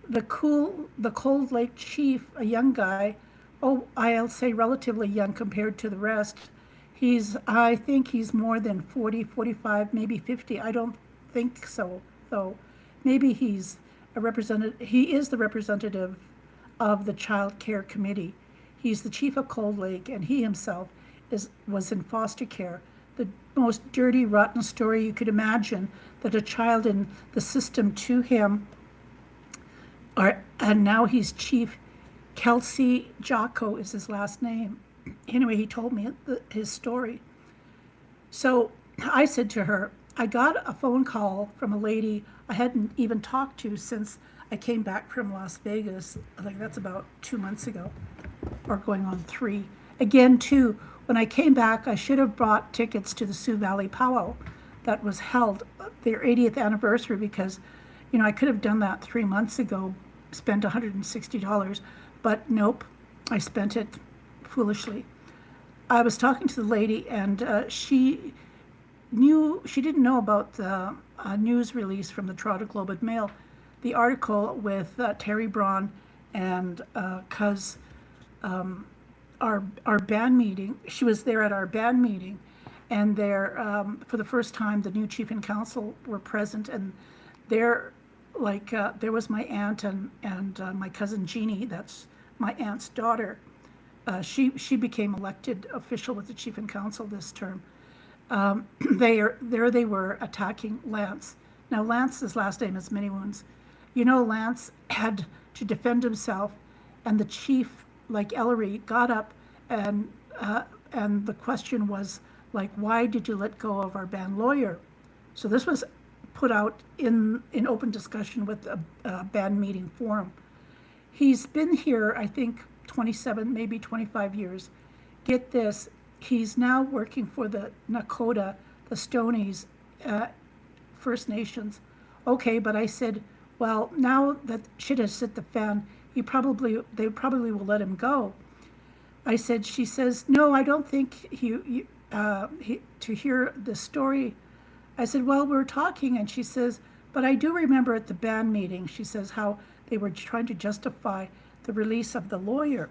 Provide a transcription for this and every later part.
the Cold Lake chief, a young guy, oh, I'll say relatively young compared to the rest. I think he's more than 40, 45, maybe 50. I don't think so, though. Maybe he is the representative of the Child Care Committee. He's the chief of Cold Lake, and he himself was in foster care. The most dirty, rotten story you could imagine, that a child in the system to him, and now he's chief. Kelsey Jocko is his last name. Anyway, he told me his story. So I said to her, I got a phone call from a lady I hadn't even talked to since I came back from Las Vegas. I think that's about 2 months ago, or going on 3. Again, too, when I came back, I should have bought tickets to the Sioux Valley Powwow that was held, their 80th anniversary, because, I could have done that 3 months ago, spent $160, but nope, I spent it foolishly. I was talking to the lady, and she didn't know about the news release from the Toronto Globe and Mail, the article with Terry Braun and Cuz, our band meeting. She was there at our band meeting, and there, for the first time, the new chief and council were present, and there was my aunt and my cousin Jeannie. That's my aunt's daughter. She became elected official with the chief and council this term. They were attacking Lance. Now, Lance's last name is Many Wounds. Lance had to defend himself, and the chief, like Ellery, got up, and the question was, why did you let go of our band lawyer? So this was put out in open discussion with a band meeting forum. He's been here, I think, 27, maybe 25 years. Get this, he's now working for the Nakota, the Stonies, First Nations. Okay, but I said, well, now that shit has hit the fan, they probably will let him go. She says, no, I don't think to hear the story. I said, well, we're talking, and she says, but I do remember at the band meeting, she says, how they were trying to justify the release of the lawyer.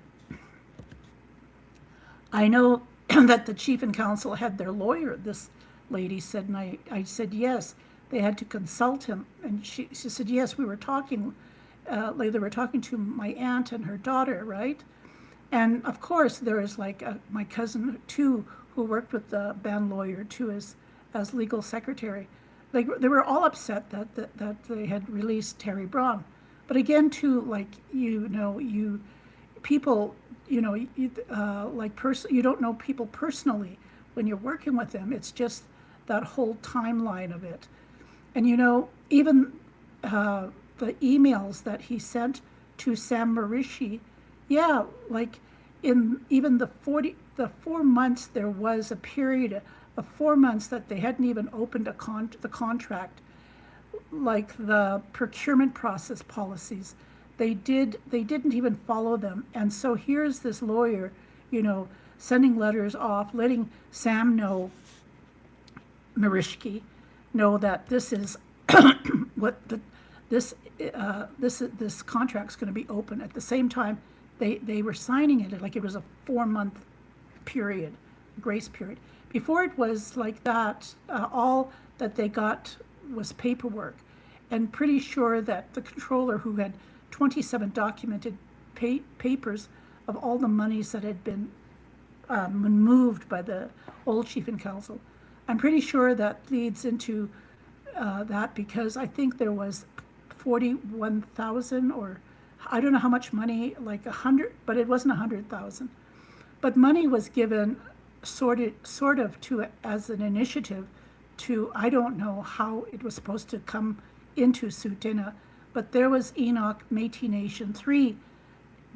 I know that the chief and council had their lawyer, this lady said, and I said, yes, they had to consult him. And she said, yes, we were talking, they were talking to my aunt and her daughter, right? And of course, there is my cousin, too, who worked with the band lawyer, too, as legal secretary. They were all upset that they had released Terry Braun. But again, too, people, you don't know people personally when you're working with them. It's just that whole timeline of it. And, even the emails that he sent to Sam Marishi, yeah, in even the 4 months, there was a period of 4 months that they hadn't even opened the contract, the procurement process policies. They didn't even follow them. And so here's this lawyer, sending letters off, letting Sam know, Marishki, know that this is this contract's going to be open. At the same time, they were signing it like it was a 4-month period, grace period. Before it was like that, all that they got was paperwork, and pretty sure that the controller, who had 27 documented papers of all the monies that had been moved by the old chief and council, I'm pretty sure that leads into that, because I think there was 41,000, or I don't know how much money, 100, but it wasn't 100,000. But money was given sort of to as an initiative to, I don't know how it was supposed to come into Tsuut'ina, but there was Enoch, Métis Nation 3,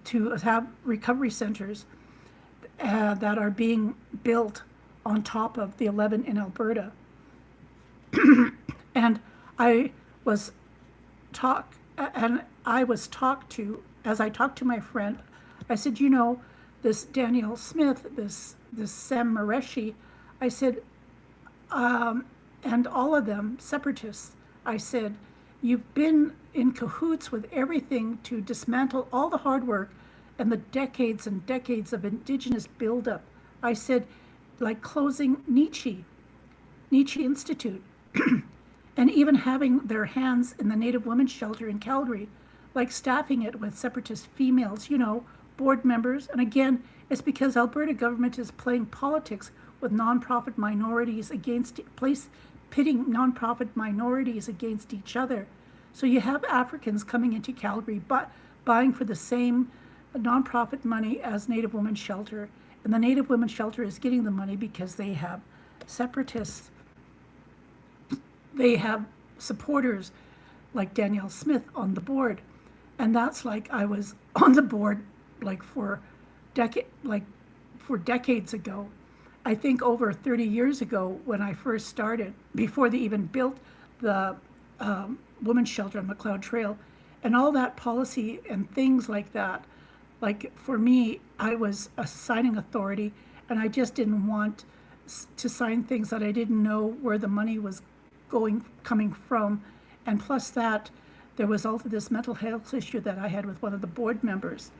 to have recovery centers that are being built on top of the 11 in Alberta. And I was talked to, as I talked to my friend, I said, this Daniel Smith, this Sam Mareshi, I said, and all of them separatists, I said, You've been in cahoots with everything to dismantle all the hard work and the decades and decades of Indigenous buildup. I said, like closing Nietzsche Institute, and even having their hands in the Native Women's Shelter in Calgary, like staffing it with separatist females, board members. And again, it's because Alberta government is playing politics with nonprofit minorities pitting nonprofit minorities against each other. So you have Africans coming into Calgary, but buying for the same nonprofit money as Native Women's Shelter, and the Native Women's Shelter is getting the money because they have separatists. They have supporters like Danielle Smith on the board, and that's like I was on the board for decades ago. I think over 30 years ago when I first started, before they even built the women's shelter on Macleod Trail, and all that policy and things like that. Like for me, I was a signing authority, and I just didn't want to sign things that I didn't know where the money was coming from. And plus that, there was also this mental health issue that I had with one of the board members.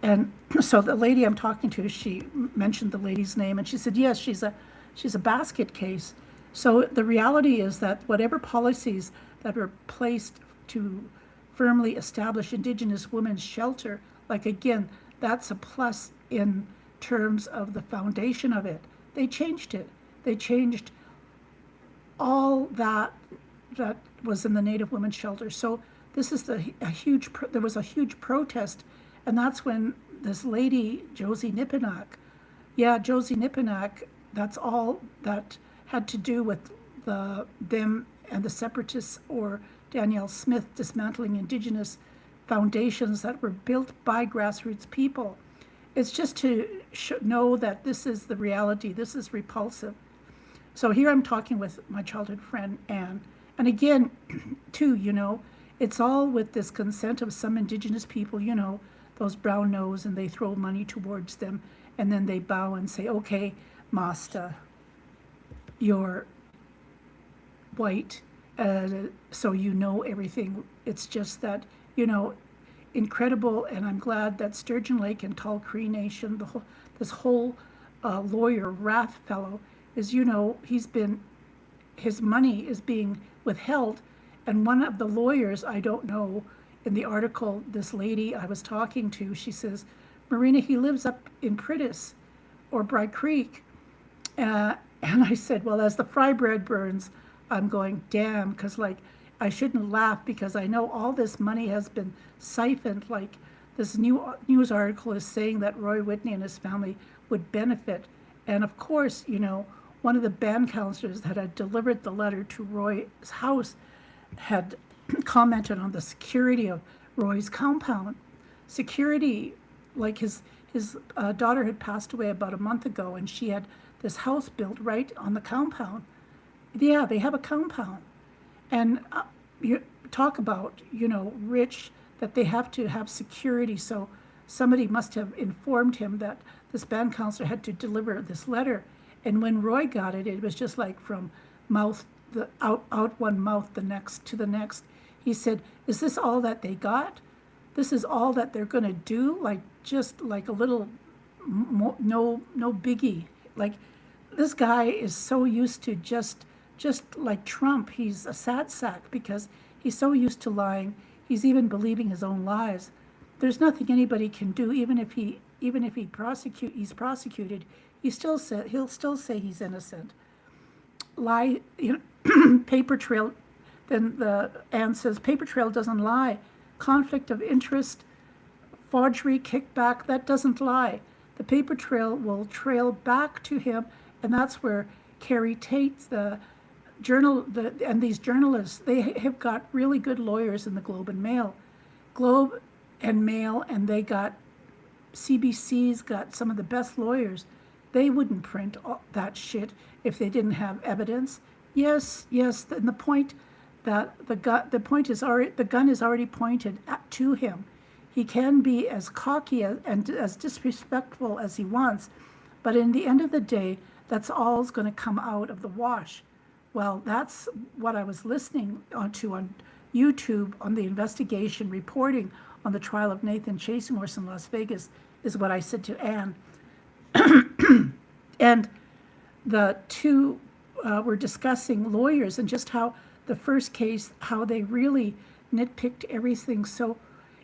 And so the lady I'm talking to, she mentioned the lady's name, and she said, yes, she's a basket case. So the reality is that whatever policies that were placed to firmly establish Indigenous women's shelter, like again, that's a plus in terms of the foundation of it. They changed it. They changed all that was in the Native women's shelter. So this is there was a huge protest, and that's when this lady, Josie Nipinak, that's all that had to do with them and the separatists or Danielle Smith dismantling Indigenous foundations that were built by grassroots people. It's just to know that this is the reality. This is repulsive. So here I'm talking with my childhood friend, Anne. And again, too, it's all with this consent of some Indigenous people, those brown nose, and they throw money towards them, and then they bow and say, okay, Master, you're white, so you know everything. It's just that, incredible, and I'm glad that Sturgeon Lake and Tall Cree Nation, this whole lawyer, Rath fellow, is, his money is being withheld. And one of the lawyers, I don't know, in the article, this lady I was talking to, she says, Marina, he lives up in Pritis or Bride Creek. And I said, well, as the fry bread burns, I'm going, damn, because I shouldn't laugh because I know all this money has been siphoned. Like this news article is saying that Roy Whitney and his family would benefit. And of course, one of the band counselors that had delivered the letter to Roy's house had commented on the security of Roy's compound. Security, like his daughter had passed away about a month ago, and she had this house built right on the compound. Yeah, they have a compound. And you talk about, rich, that they have to have security. So somebody must have informed him that this band counselor had to deliver this letter. And when Roy got it, it was just like from out one mouth the next to the next. He said, is this all that they got? This is all that they're going to do? Just like a little, no biggie. Like, this guy is so used to just like Trump. He's a sad sack because he's so used to lying. He's even believing his own lies. There's nothing anybody can do, even if he's prosecuted. He'll still say he's innocent. Lie, paper trail. Then Anne says paper trail doesn't lie. Conflict of interest, forgery, kickback, that doesn't lie. The paper trail will trail back to him, and that's where Carrie Tate, and these journalists, they have got really good lawyers in the Globe and Mail. Globe and Mail, and they got CBC's got some of the best lawyers. They wouldn't print that shit if they didn't have evidence. Yes, and the point that the gun is already pointed to him. He can be as cocky and as disrespectful as he wants, but in the end of the day, that's all going to come out of the wash. Well, that's what I was listening to on YouTube on the investigation reporting on the trial of Nathan Chasing-Horse in Las Vegas, is what I said to Anne. And the two were discussing lawyers and just how the first case, how they really nitpicked everything. So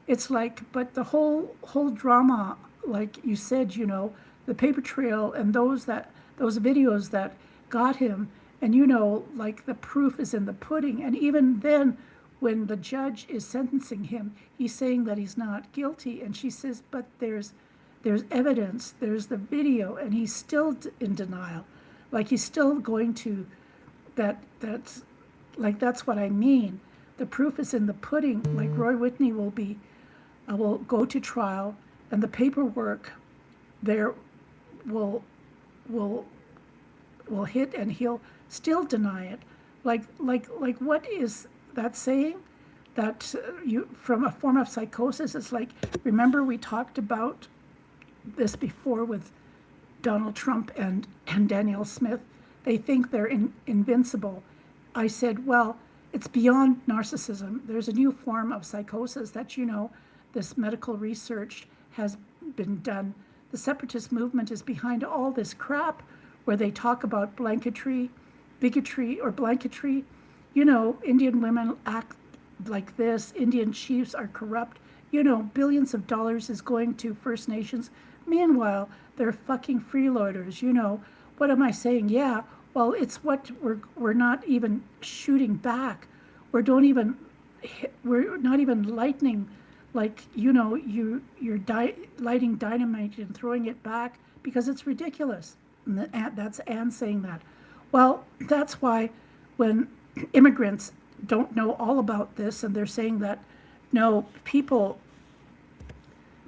it's like, but the whole drama, like you said, you know, the paper trail and those videos that got him, and you know, like the proof is in the pudding. And even then, when the judge is sentencing him, he's saying that he's not guilty, and she says, but there's evidence, there's the video, and he's still in denial. Like he's still going to, that's what I mean. The proof is in the pudding. Like Roy Whitney will go to trial, and the paperwork there will hit, and he'll still deny it. Like what is that saying? That you, from a form of psychosis, it's like, remember we talked about this before with Donald Trump and Danielle Smith. They think they're invincible. I said, well, it's beyond narcissism. There's a new form of psychosis that, you know, this medical research has been done. The separatist movement is behind all this crap where they talk about bigotry, or blanketry. You know, Indian women act like this. Indian chiefs are corrupt. You know, billions of dollars is going to First Nations. Meanwhile, they're fucking freeloaders. You know, what am I saying? Yeah, well, it's what we're not even shooting back. We're not even lightning, like, you know, you're lighting dynamite and throwing it back because it's ridiculous. And that's Anne saying that. Well, that's why when immigrants don't know all about this, and they're saying that, no, people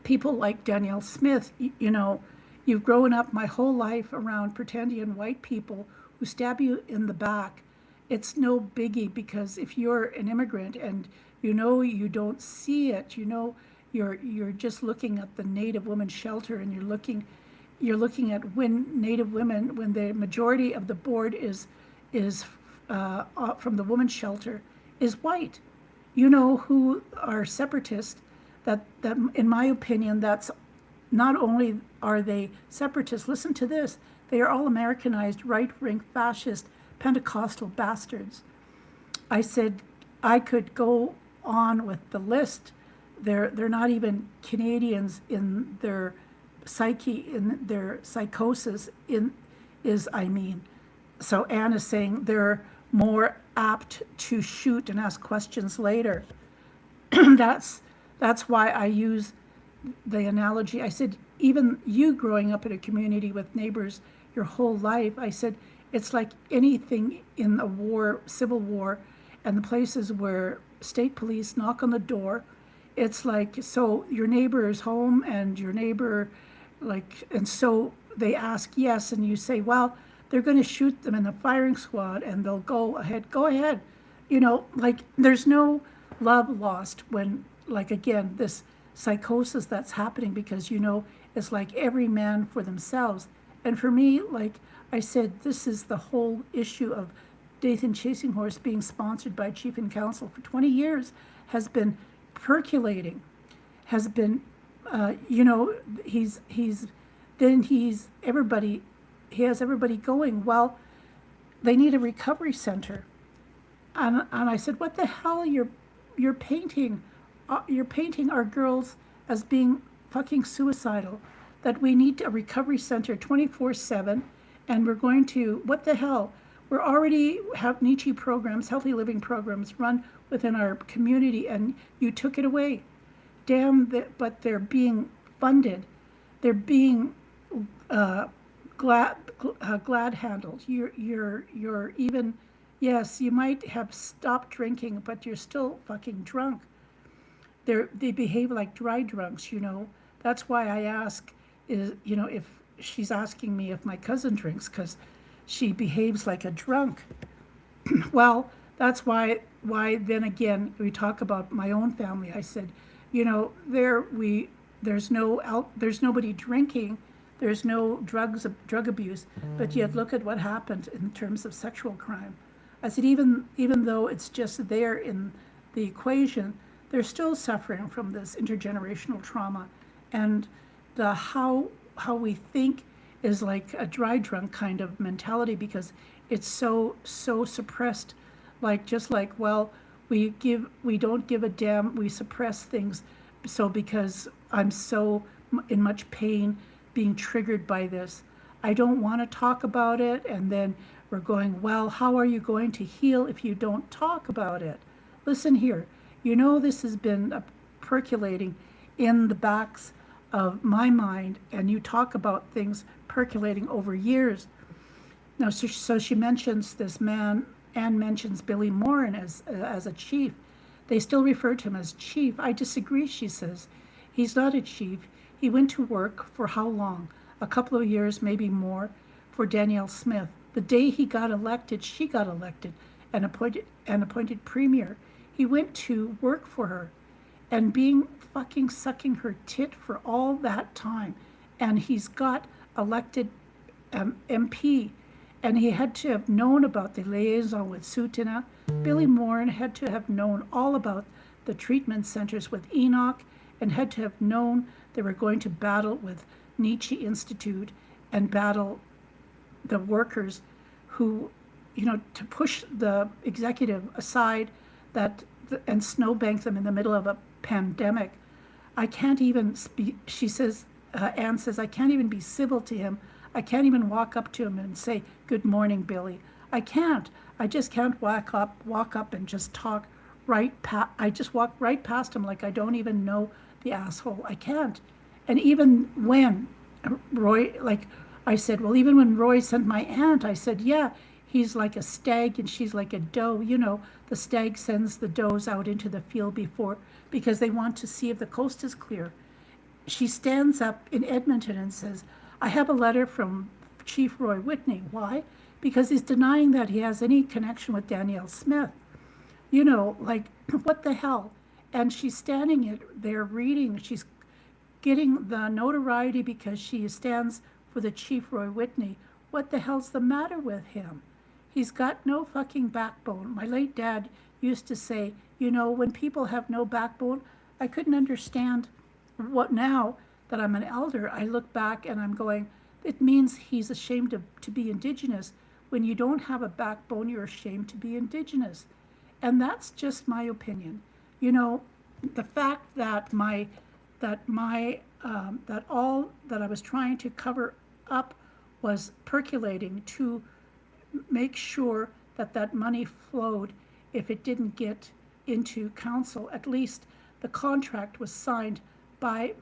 like Danielle Smith, you know, you've grown up my whole life around pretendian white people who stab you in the back. It's no biggie, because if you're an immigrant and you know you don't see it, you know you're just looking at the Native women's shelter, and you're looking at when Native women, when the majority of the board is from the women's shelter is white. You know who are separatists, that in my opinion, that's not only are they separatists, listen to this, they are all Americanized, right-wing, fascist, Pentecostal bastards. I said I could go on with the list. They're not even Canadians in their psyche, in their psychosis, so Anne is saying they're more apt to shoot and ask questions later. That's why I use the analogy. I said, even you growing up in a community with neighbors your whole life, I said, it's like anything in a war, civil war, and the places where state police knock on the door. It's like, so your neighbor is home, and your neighbor, like, and so they ask yes, and you say, well, they're going to shoot them in the firing squad, and they'll go ahead. You know, like, there's no love lost when, like, again, this psychosis that's happening, because, you know, it's like every man for themselves. And for me, like I said, this is the whole issue of Nathan Chasing-Horse being sponsored by Chief and Counsel for 20 years has been percolating, has been, you know, he has everybody going, well, they need a recovery center. And I said, what the hell, you're painting our girls as being fucking suicidal, that we need a recovery center 24/7, and we're going to, what the hell? We're already have Nietzsche programs, healthy living programs run within our community, and you took it away. Damn, but they're being funded. They're being glad handled. You're even, yes, you might have stopped drinking, but you're still fucking drunk. They behave like dry drunks, you know. That's why I ask, you know, if she's asking me if my cousin drinks, because she behaves like a drunk. Well, that's why then again, we talk about my own family. I said, you know, there's nobody drinking, there's no drug abuse, but yet look at what happened in terms of sexual crime. I said, even though it's just there in the equation, they're still suffering from this intergenerational trauma. And the how we think is like a dry drunk kind of mentality, because it's so suppressed. Like, just like, well, we don't give a damn, we suppress things. So because I'm so in much pain being triggered by this, I don't want to talk about it. And then we're going, well, how are you going to heal if you don't talk about it? Listen here, this has been percolating in the backs of my mind, and you talk about things percolating over years. Now, so she mentions this man, Anne mentions Billy Morin as a chief. They still refer to him as chief. I disagree, she says. He's not a chief. He went to work for how long? A couple of years, maybe more, for Danielle Smith. The day he got elected, she got elected and appointed premier. He went to work for her and being fucking sucking her tit for all that time. And he's got elected MP. And he had to have known about the liaison with Tsuut'ina. Billy Morin had to have known all about the treatment centers with Enoch, and had to have known they were going to battle with Nietzsche Institute and battle the workers who, to push the executive aside and snowbank them in the middle of a pandemic. I can't even speak, she says, Anne says, I can't even be civil to him. I can't even walk up to him and say, good morning, Billy. I can't. I just can't walk up and just talk I just walk right past him like I don't even know the asshole. I can't. And even when Roy, like I said, well, even when Roy sent my aunt, I said, yeah, he's like a stag and she's like a doe. The stag sends the does out into the field because they want to see if the coast is clear. She stands up in Edmonton and says, I have a letter from Chief Roy Whitney. Why? Because he's denying that he has any connection with Danielle Smith. Like, what the hell? And she's standing there reading. She's getting the notoriety because she stands for the Chief Roy Whitney. What the hell's the matter with him? He's got no fucking backbone. My late dad used to say, when people have no backbone, I couldn't understand what now that I'm an elder, I look back and I'm going, it means he's ashamed to be Indigenous. When you don't have a backbone, you're ashamed to be Indigenous. And that's just my opinion. The fact that that all that I was trying to cover up was percolating to make sure that money flowed. If it didn't get into council, at least the contract was signed by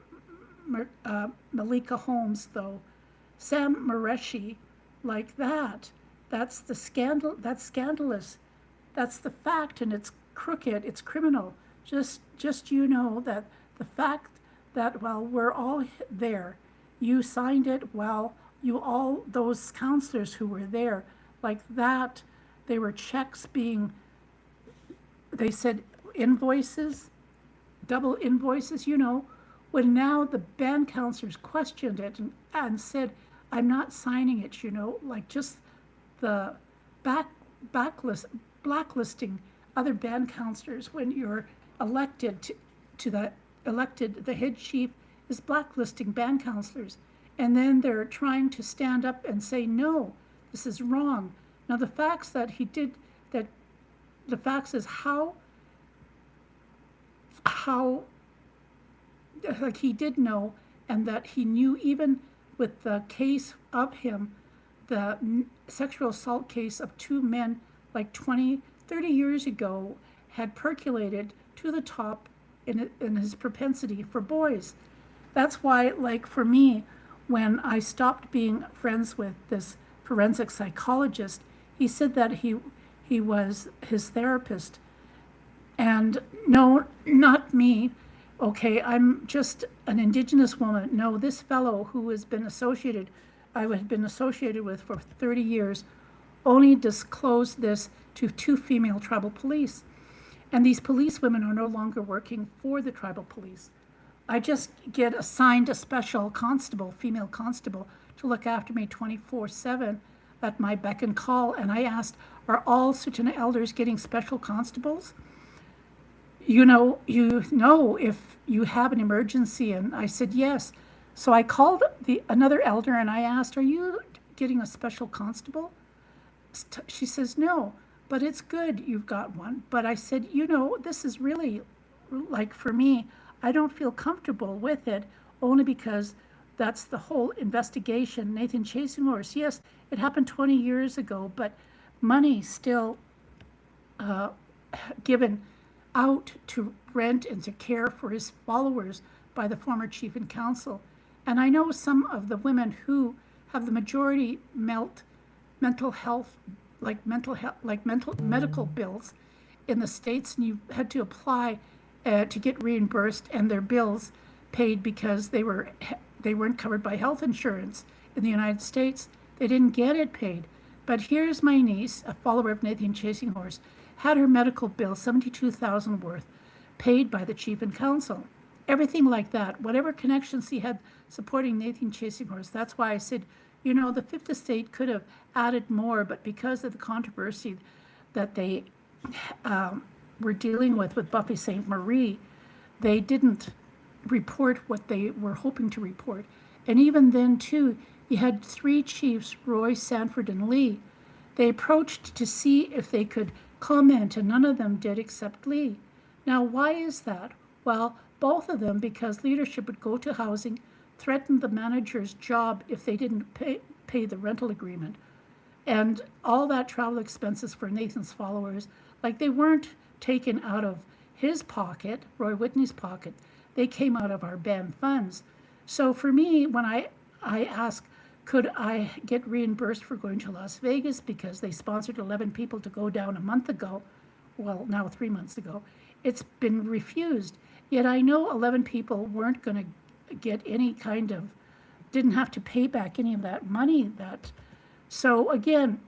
Malika Holmes, though. Sam Mareshi, like that. That's the scandal. That's scandalous. That's the fact, and it's crooked. It's criminal. Just that the fact that while we're all there, you signed it while all those counselors who were there, like that, they were checks being. They said invoices, double invoices. When now the band counselors questioned it and said, I'm not signing it, like just the blacklisting other band counselors when you're elected the head chief is blacklisting band counselors. And then they're trying to stand up and say, no, this is wrong. Now the facts that he did, that the facts is how like he did know, and that he knew even with the case of him, the sexual assault case of two men like 20, 30 years ago had percolated to the top in his propensity for boys. That's why, like for me, when I stopped being friends with this forensic psychologist, he said that he was his therapist. And no, not me. Okay, I'm just an Indigenous woman. No, this fellow who has been I have been associated with for 30 years, only disclosed this to 2 female tribal police. And these police women are no longer working for the tribal police. I just get assigned a special constable, female constable, to look after me 24/7 at my beck and call. And I asked, are all Tsuut'ina elders getting special constables? if you have an emergency. And I said, yes. So I called another elder and I asked, are you getting a special constable? She says, no, but it's good you've got one. But I said, this is really, like, for me, I don't feel comfortable with it, only because that's the whole investigation. Nathan Chasing Horse, yes, it happened 20 years ago, but money still given out to rent and to care for his followers by the former chief and council. And I know some of the women who have the majority mental health, mental medical bills in the States, and you had to apply to get reimbursed and their bills paid because they weren't covered by health insurance in the United States. They didn't get it paid. But here's my niece, a follower of Nathan Chasing Horse, had her medical bill, $72,000 worth, paid by the chief and council. Everything like that, whatever connections he had supporting Nathan Chasing Horse. That's why I said, the Fifth Estate could have added more, but because of the controversy that they were dealing with Buffy St. Marie, they didn't report what they were hoping to report. And even then, too, you had three chiefs, Roy, Sanford, and Lee. They approached to see if they could comment, and none of them did except Lee. Now, why is that? Well, both of them, because leadership would go to housing, threatened the manager's job if they didn't pay the rental agreement. And all that travel expenses for Nathan's followers, like, they weren't taken out of his pocket, Roy Whitney's pocket. They came out of our band funds. So for me, when I asked, could I get reimbursed for going to Las Vegas because they sponsored 11 people to go down a month ago, well, now 3 months ago, it's been refused. Yet I know 11 people weren't going to get any kind of, didn't have to pay back any of that money. So again,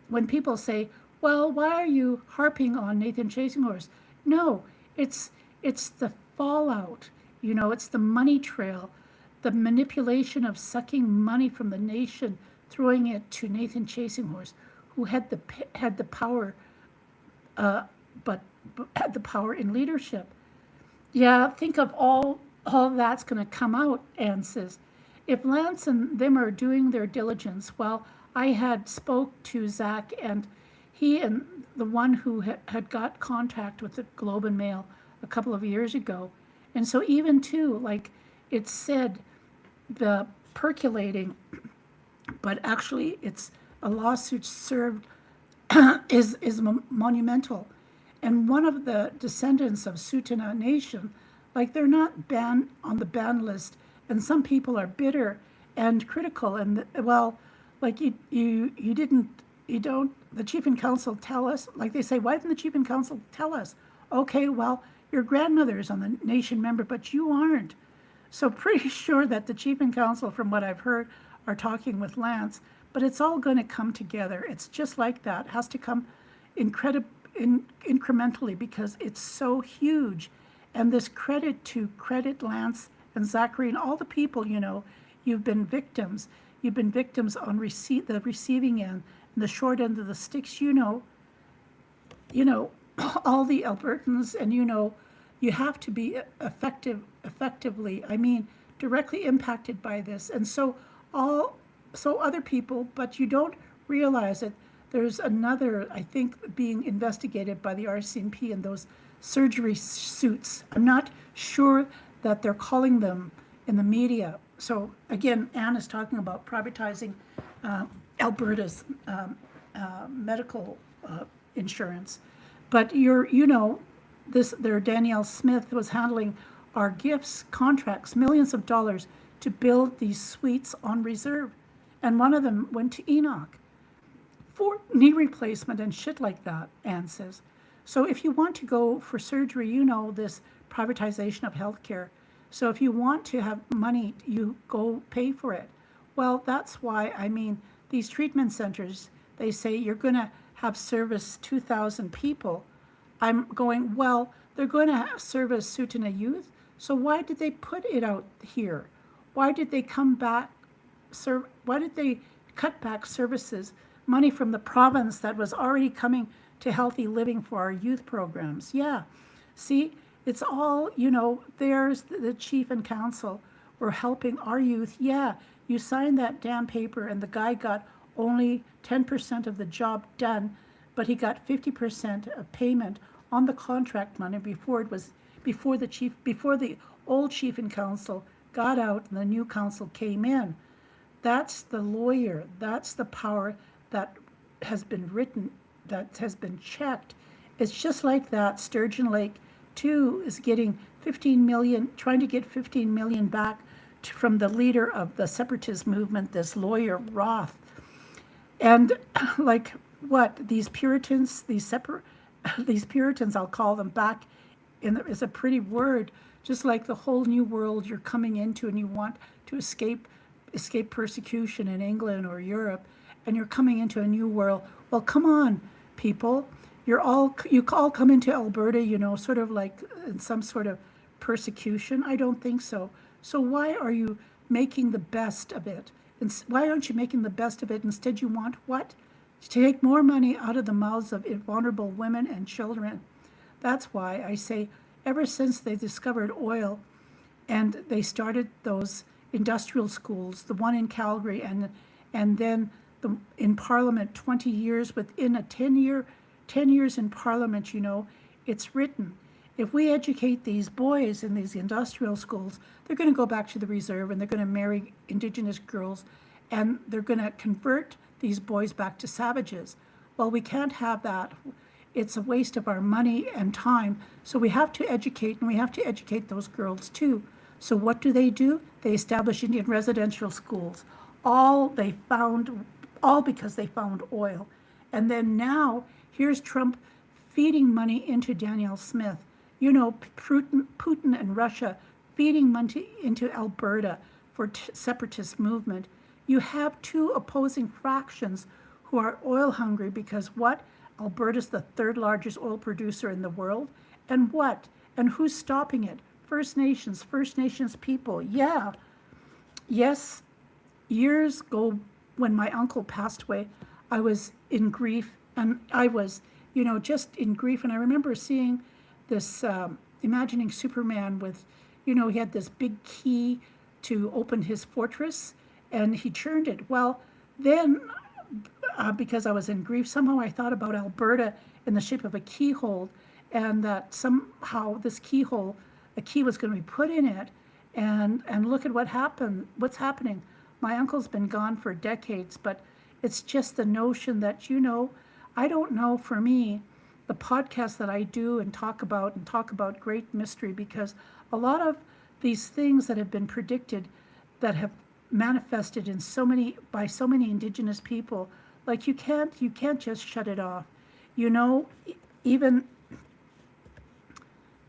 when people say, well, why are you harping on Nathan Chasing Horse? No, it's the fallout, it's the money trail, the manipulation of sucking money from the nation, throwing it to Nathan Chasing Horse, who had the power, but had the power in leadership. Yeah, think of all that's going to come out, Anne says. If Lance and them are doing their diligence, well, I had spoke to Zach, and he and the one who had got contact with the Globe and Mail a couple of years ago. And so even too, like it said, the percolating, but actually it's a lawsuit served is monumental. And one of the descendants of Tsuut'ina Nation, like, they're not on the ban list, and some people are bitter and critical. And well, like, the chief and council tell us, like they say, why didn't the chief and council tell us? Okay, well, your grandmother's on the nation member, but you aren't. So pretty sure that the chief and council, from what I've heard, are talking with Lance, but it's all going to come together. It's just like that. It has to come incrementally because it's so huge. And this credit Lance and Zachary and all the people, you've been victims. You've been victims on the receiving end and the short end of the sticks, all the Albertans, and you have to be effectively, directly impacted by this. And so other people, but you don't realize it. There's another, I think, being investigated by the RCMP and those surgery suits. I'm not sure that they're calling them in the media. So again, Anne is talking about privatizing Alberta's medical insurance. But Danielle Smith was handling our gifts contracts, millions of dollars, to build these suites on reserve. And one of them went to Enoch for knee replacement and shit like that, Anne says. So if you want to go for surgery, this privatization of healthcare. So if you want to have money, you go pay for it. Well, that's why, these treatment centers, they say you're going to have service 2,000 people. I'm going, well, they're going to service Tsuut'ina youth. So why did they put it out here? Why did they why did they cut back services, money from the province that was already coming to healthy living for our youth programs? Yeah. See, it's all, there's the chief and council. We're helping our youth. Yeah, you signed that damn paper and the guy got only 10% of the job done, but he got 50% of payment on the contract money before the old chief and council got out and the new council came in. That's the lawyer. That's the power that has been written, that has been checked. It's just like that. Sturgeon Lake, too, is getting 15 million, trying to get 15 million back from the leader of the separatist movement, this lawyer Roth. And like what? These Puritans, these Puritans, I'll call them back, is a pretty word, just like the whole new world you're coming into and you want to escape persecution in England or Europe, and you're coming into a new world. Well, come on, people. You all come into Alberta, sort of like in some sort of persecution. I don't think so. So why are you making the best of it? And why aren't you making the best of it? Instead, you want what? To take more money out of the mouths of vulnerable women and children. That's why I say, ever since they discovered oil and they started those industrial schools, the one in Calgary and then in Parliament 20 years, within a 10 years in Parliament, it's written. If we educate these boys in these industrial schools, they're going to go back to the reserve and they're going to marry Indigenous girls and they're going to convert these boys back to savages. Well, we can't have that. It's a waste of our money and time. So we have to educate, and we have to educate those girls too. So what do? They establish Indian residential schools. All because they found oil. And then now, here's Trump feeding money into Danielle Smith. Putin and Russia feeding money into Alberta for separatist movement. You have two opposing factions who are oil hungry because what? Alberta's the third largest oil producer in the world. And what? And who's stopping it? First Nations people. Yeah. Yes, years ago when my uncle passed away, I was in grief, and I was, just in grief. And I remember seeing this, imagining Superman with, he had this big key to open his fortress, and he turned it. Well, then, because I was in grief, somehow I thought about Alberta in the shape of a keyhole, and that somehow this keyhole, a key was going to be put in it, and look at what's happening. My uncle's been gone for decades, but it's just the notion that, I don't know, for me, the podcast that I do and talk about great mystery, because a lot of these things that have been predicted, that have manifested by so many Indigenous people, like you can't just shut it off. Even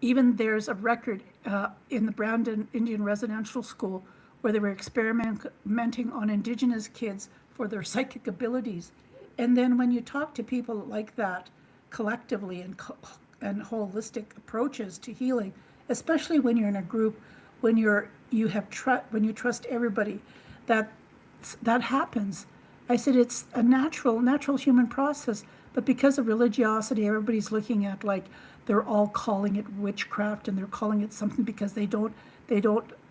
there's a record in the Brandon Indian Residential School where they were experimenting on Indigenous kids for their psychic abilities. And then when you talk to people like that, collectively and holistic approaches to healing, especially when you're in a group, when you trust everybody, that happens. I said it's a natural human process, but because of religiosity, everybody's looking at like they're all calling it witchcraft, and they're calling it something because they don't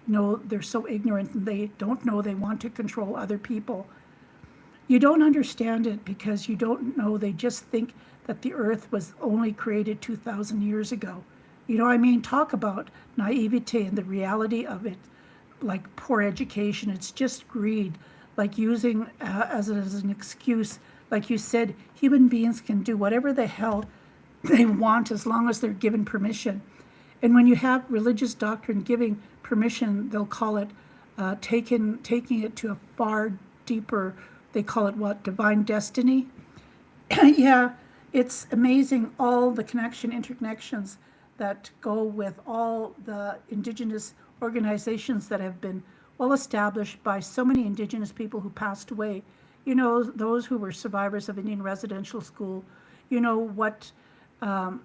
know, they're so ignorant, and they don't know they want to control other people. You don't understand it because you don't know. They just think that the earth was only created 2,000 years ago. Talk about naivete and the reality of it, like poor education. It's just greed, like using as an excuse. Like you said, human beings can do whatever the hell they want as long as they're given permission. And when you have religious doctrine giving permission, they'll call it taking it to a far deeper, they call it what, divine destiny? Yeah, it's amazing all the interconnections that go with all the Indigenous organizations that have been well established by so many Indigenous people who passed away. Those who were survivors of Indian residential school, what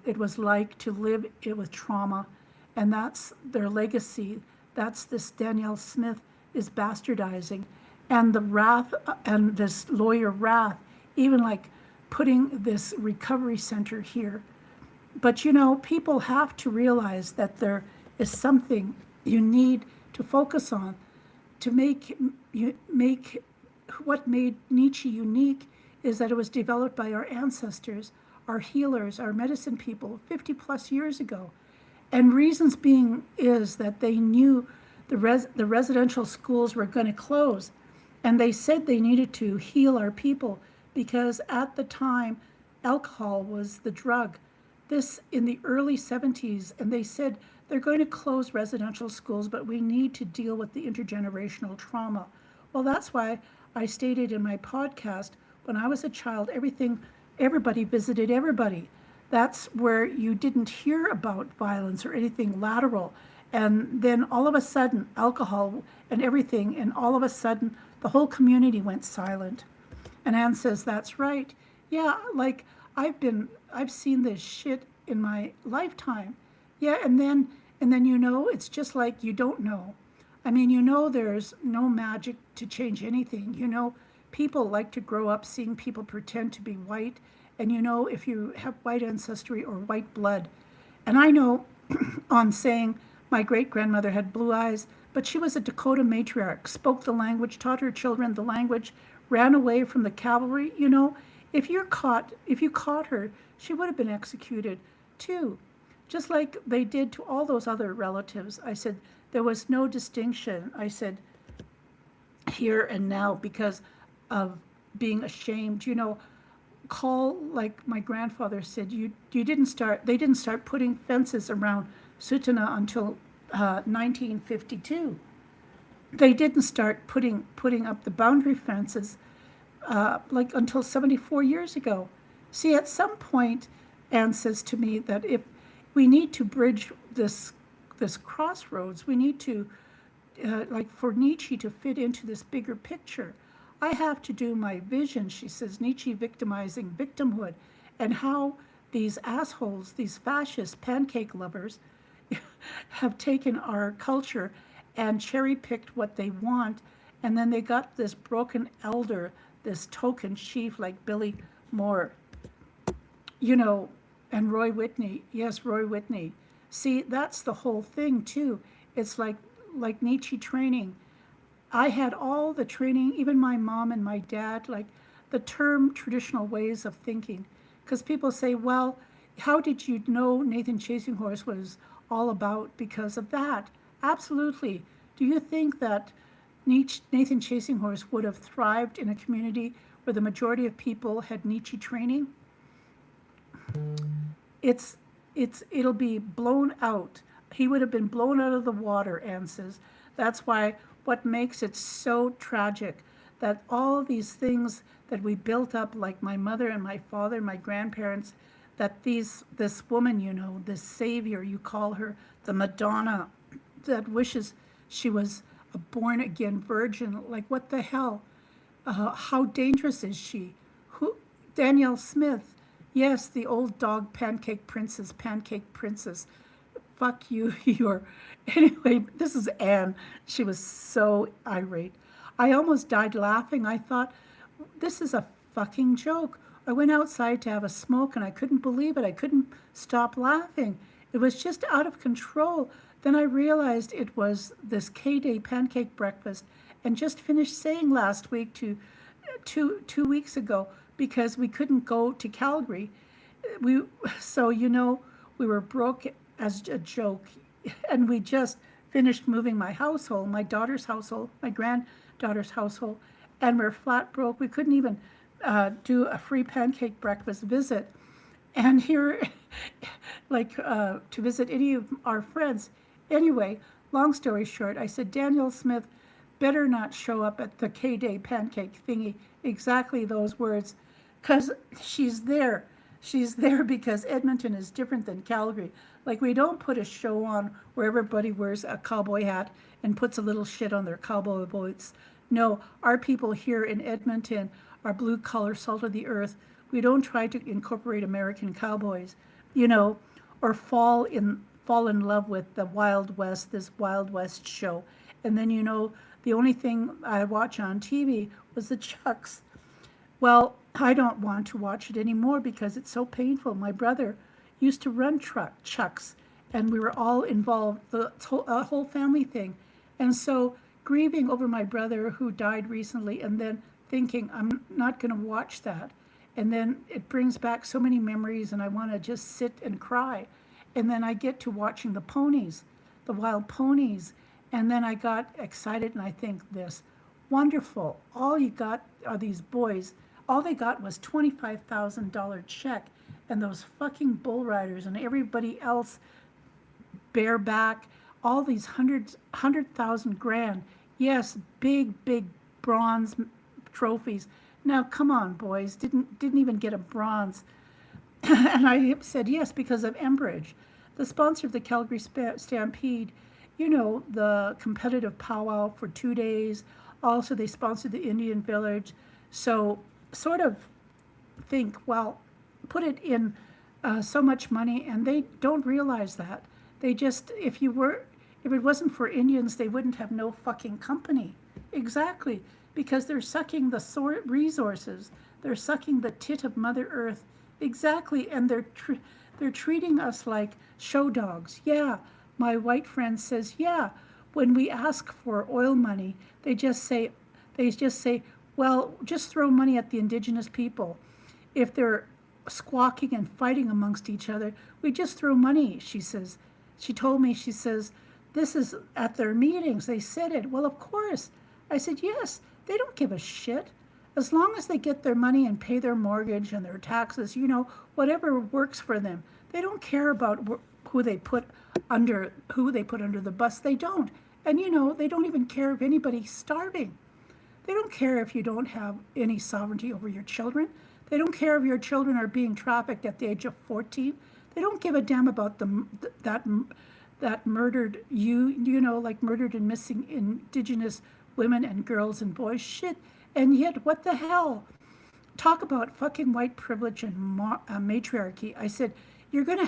it was like to live it with trauma, and that's their legacy. That's this Danielle Smith is bastardizing, and the Rath and this lawyer Rath, even like putting this recovery center here. But you know, people have to realize that there is something you need to focus on to make what made Nietzsche unique is that it was developed by our ancestors, our healers, our medicine people 50 plus years ago. And reasons being is that they knew the residential schools were going to close. And they said they needed to heal our people because at the time, alcohol was the drug. This in the early 70s, and they said they're going to close residential schools, but we need to deal with the intergenerational trauma. Well, that's why I stated in my podcast, when I was a child, everybody visited everybody. That's where you didn't hear about violence or anything lateral. And then all of a sudden, alcohol and everything, and all of a sudden, the whole community went silent. And Anne says, that's right. Yeah, like I've seen this shit in my lifetime. Yeah, and then you know, it's just like you don't know. I mean, you know, there's no magic to change anything. You know, people like to grow up seeing people pretend to be white. And you know, if you have white ancestry or white blood. And I know on saying my great grandmother had blue eyes, but she was a Dakota matriarch, spoke the language, taught her children the language, ran away from the cavalry. You know, if you caught her, she would have been executed too, just like they did to all those other relatives. I said there was no distinction. I said here and now because of being ashamed. You know, call like my grandfather said. You didn't start. They didn't start putting fences around Sutana until 1952. They didn't start putting up the boundary fences like until 74 years ago. See, at some point, Anne says to me that if we need to bridge this crossroads, we need to like for Nietzsche to fit into this bigger picture. I have to do my vision, she says, Nietzsche victimizing victimhood, and how these assholes, these fascist pancake lovers, have taken our culture and cherry picked what they want, and then they got this broken elder, this token chief like Billy Moore, you know, and Roy Whitney. Yes, Roy Whitney. See, that's the whole thing too. It's like Nietzsche training. I had all the training, even my mom and my dad, like the term traditional ways of thinking. Because people say, well, how did you know Nathan Chasing Horse was all about because of that? Absolutely. Do you think that Nathan Chasing Horse would have thrived in a community where the majority of people had Nietzsche training? It'll be blown out. He would have been blown out of the water, Anne says. That's why what makes it so tragic that all these things that we built up, like my mother and my father and my grandparents, that this woman, you know, this savior, you call her the Madonna, that wishes she was a born again virgin. Like, what the hell? How dangerous is she? Who? Danielle Smith. Yes, the old dog pancake princess, pancake princess. Fuck you, you're. Anyway, this is Anne. She was so irate. I almost died laughing. I thought, this is a fucking joke. I went outside to have a smoke and I couldn't believe it. I couldn't stop laughing. It was just out of control. Then I realized it was this K-Day pancake breakfast, and just finished saying last week to 2 weeks ago, because we couldn't go to Calgary. So you know, we were broke as a joke, and we just finished moving my household, my daughter's household, my granddaughter's household, and we're flat broke. We couldn't even do a free pancake breakfast visit, and here, like to visit any of our friends. Anyway, long story short, I said, Danielle Smith better not show up at the K-Day pancake thingy. Exactly those words, because she's there. She's there because Edmonton is different than Calgary. Like, we don't put a show on where everybody wears a cowboy hat and puts a little shit on their cowboy boots. No, our people here in Edmonton are blue collar, salt of the earth. We don't try to incorporate American cowboys, you know, or fall in love with the Wild West, this Wild West show. And then, you know, the only thing I watch on TV was the Chucks. Well, I don't want to watch it anymore because it's so painful. My brother used to run chucks, and we were all involved, the whole family thing. And so grieving over my brother who died recently, and then thinking, I'm not going to watch that. And then it brings back so many memories, and I want to just sit and cry. And then I get to watching the ponies, the wild ponies. And then I got excited, and I think this, wonderful. All you got are these boys. All they got was $25,000 check, and those fucking bull riders and everybody else bareback, all these 100,000 grand. Yes, big bronze trophies. Now, come on, boys, didn't even get a bronze. And I said yes because of Enbridge, the sponsor of the Calgary Stampede. You know, the competitive powwow for 2 days. Also, they sponsored the Indian Village. So, sort of think, well, put it in so much money, and they don't realize that. They just, if it wasn't for Indians, they wouldn't have no fucking company. Exactly, because they're sucking the resources. They're sucking the tit of Mother Earth. Exactly, and they're treating us like show dogs. Yeah, my white friend says, yeah, when we ask for oil money, they just say, well, just throw money at the indigenous people. If they're squawking and fighting amongst each other, we just throw money, she says. She told me, she says, this is at their meetings. They said it. Well, of course. I said, yes, they don't give a shit. As long as they get their money and pay their mortgage and their taxes, you know, whatever works for them. They don't care about who they put under the bus. They don't. And, you know, they don't even care if anybody's starving. They don't care if you don't have any sovereignty over your children. They don't care if your children are being trafficked at the age of 14. They don't give a damn about that murdered like murdered and missing Indigenous women and girls and boys. Shit. And yet, what the hell? Talk about fucking white privilege and matriarchy. I said, you're going to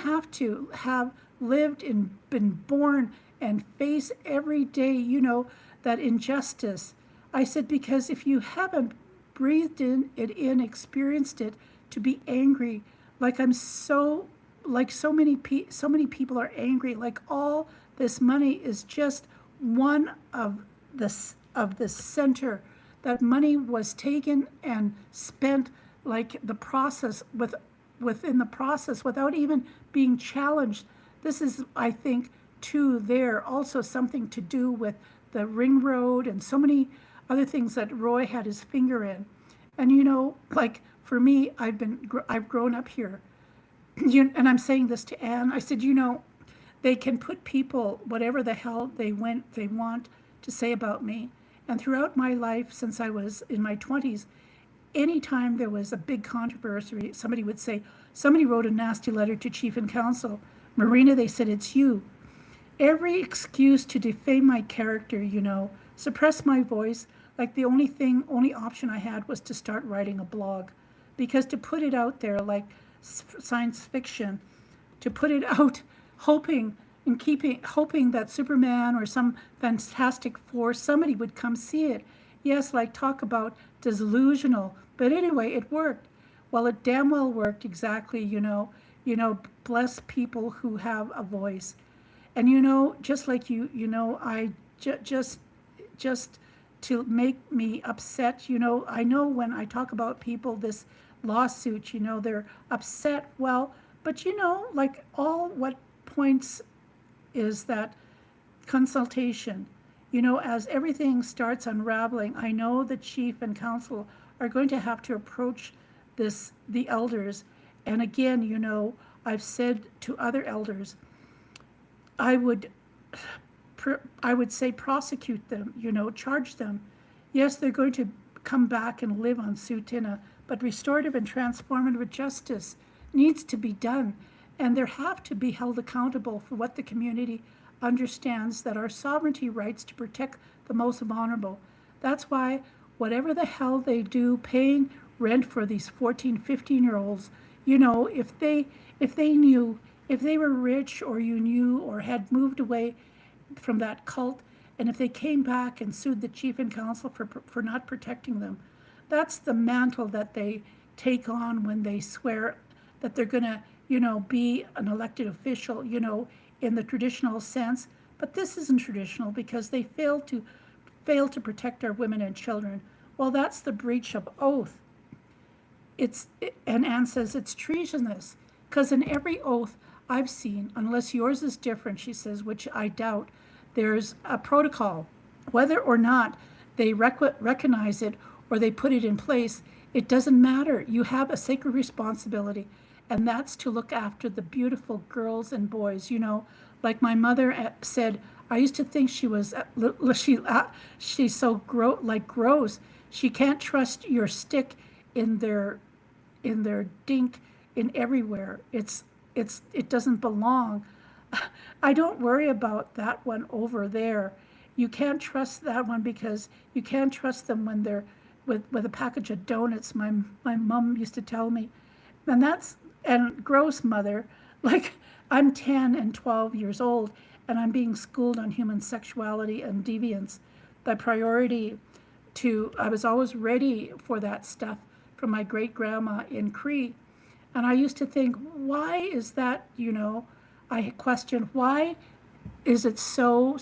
have lived and been born and face every day, you know, that injustice. I said, because if you haven't breathed experienced it, to be angry, like so many people are angry, like all this money is just one of the center. That money was taken and spent like the process within the process without even being challenged. This is, I think, there also something to do with the ring road and so many other things that Roy had his finger in. And you know, like for me, I've grown up here. And I'm saying this to Anne. I said, you know, they can put people whatever the hell they want to say about me. And throughout my life, since I was in my 20s, anytime there was a big controversy, somebody would say, somebody wrote a nasty letter to Chief and Counsel. Marina, they said, it's you. Every excuse to defame my character, you know, suppress my voice, like the only option I had was to start writing a blog. Because to put it out there like science fiction, to put it out hoping that Superman or some fantastic force, somebody would come see it. Yes, like talk about delusional, but anyway, it worked. Well, it damn well worked exactly, you know, bless people who have a voice. And you know, just like you know, I just to make me upset, you know, I know when I talk about people, this lawsuit, you know, they're upset. Well, but you know, like all what points is that consultation, you know, as everything starts unraveling, I know the Chief and Counsel are going to have to approach the elders. And again, you know, I've said to other elders, I would say prosecute them, you know, charge them. Yes, they're going to come back and live on Tsuut'ina, but restorative and transformative justice needs to be done. And they have to be held accountable for what the community understands, that our sovereignty rights to protect the most vulnerable. That's why whatever the hell they do, paying rent for these 14, 15-year-olds, you know, if they knew, if they were rich or you knew or had moved away from that cult, and if they came back and sued the Chief and Counsel for not protecting them, that's the mantle that they take on when they swear that they're going to, be an elected official, in the traditional sense. But this isn't traditional because they fail to protect our women and children. Well, that's the breach of oath. And Anne says it's treasonous because in every oath I've seen, unless yours is different, she says, which I doubt, there's a protocol. Whether or not they recognize it or they put it in place, it doesn't matter. You have a sacred responsibility, and that's to look after the beautiful girls and boys. Like my mother said, I used to think she was she's so gross. She can't trust your stick in their dink in everywhere. It doesn't belong. I don't worry about that one over there. You can't trust that one because you can't trust them when they're with a package of donuts. My mom used to tell me, and gross mother, like I'm 10 and 12 years old and I'm being schooled on human sexuality and deviance. The priority I was always ready for that stuff from my great grandma in Cree. And I used to think, why is that, I questioned, why is it so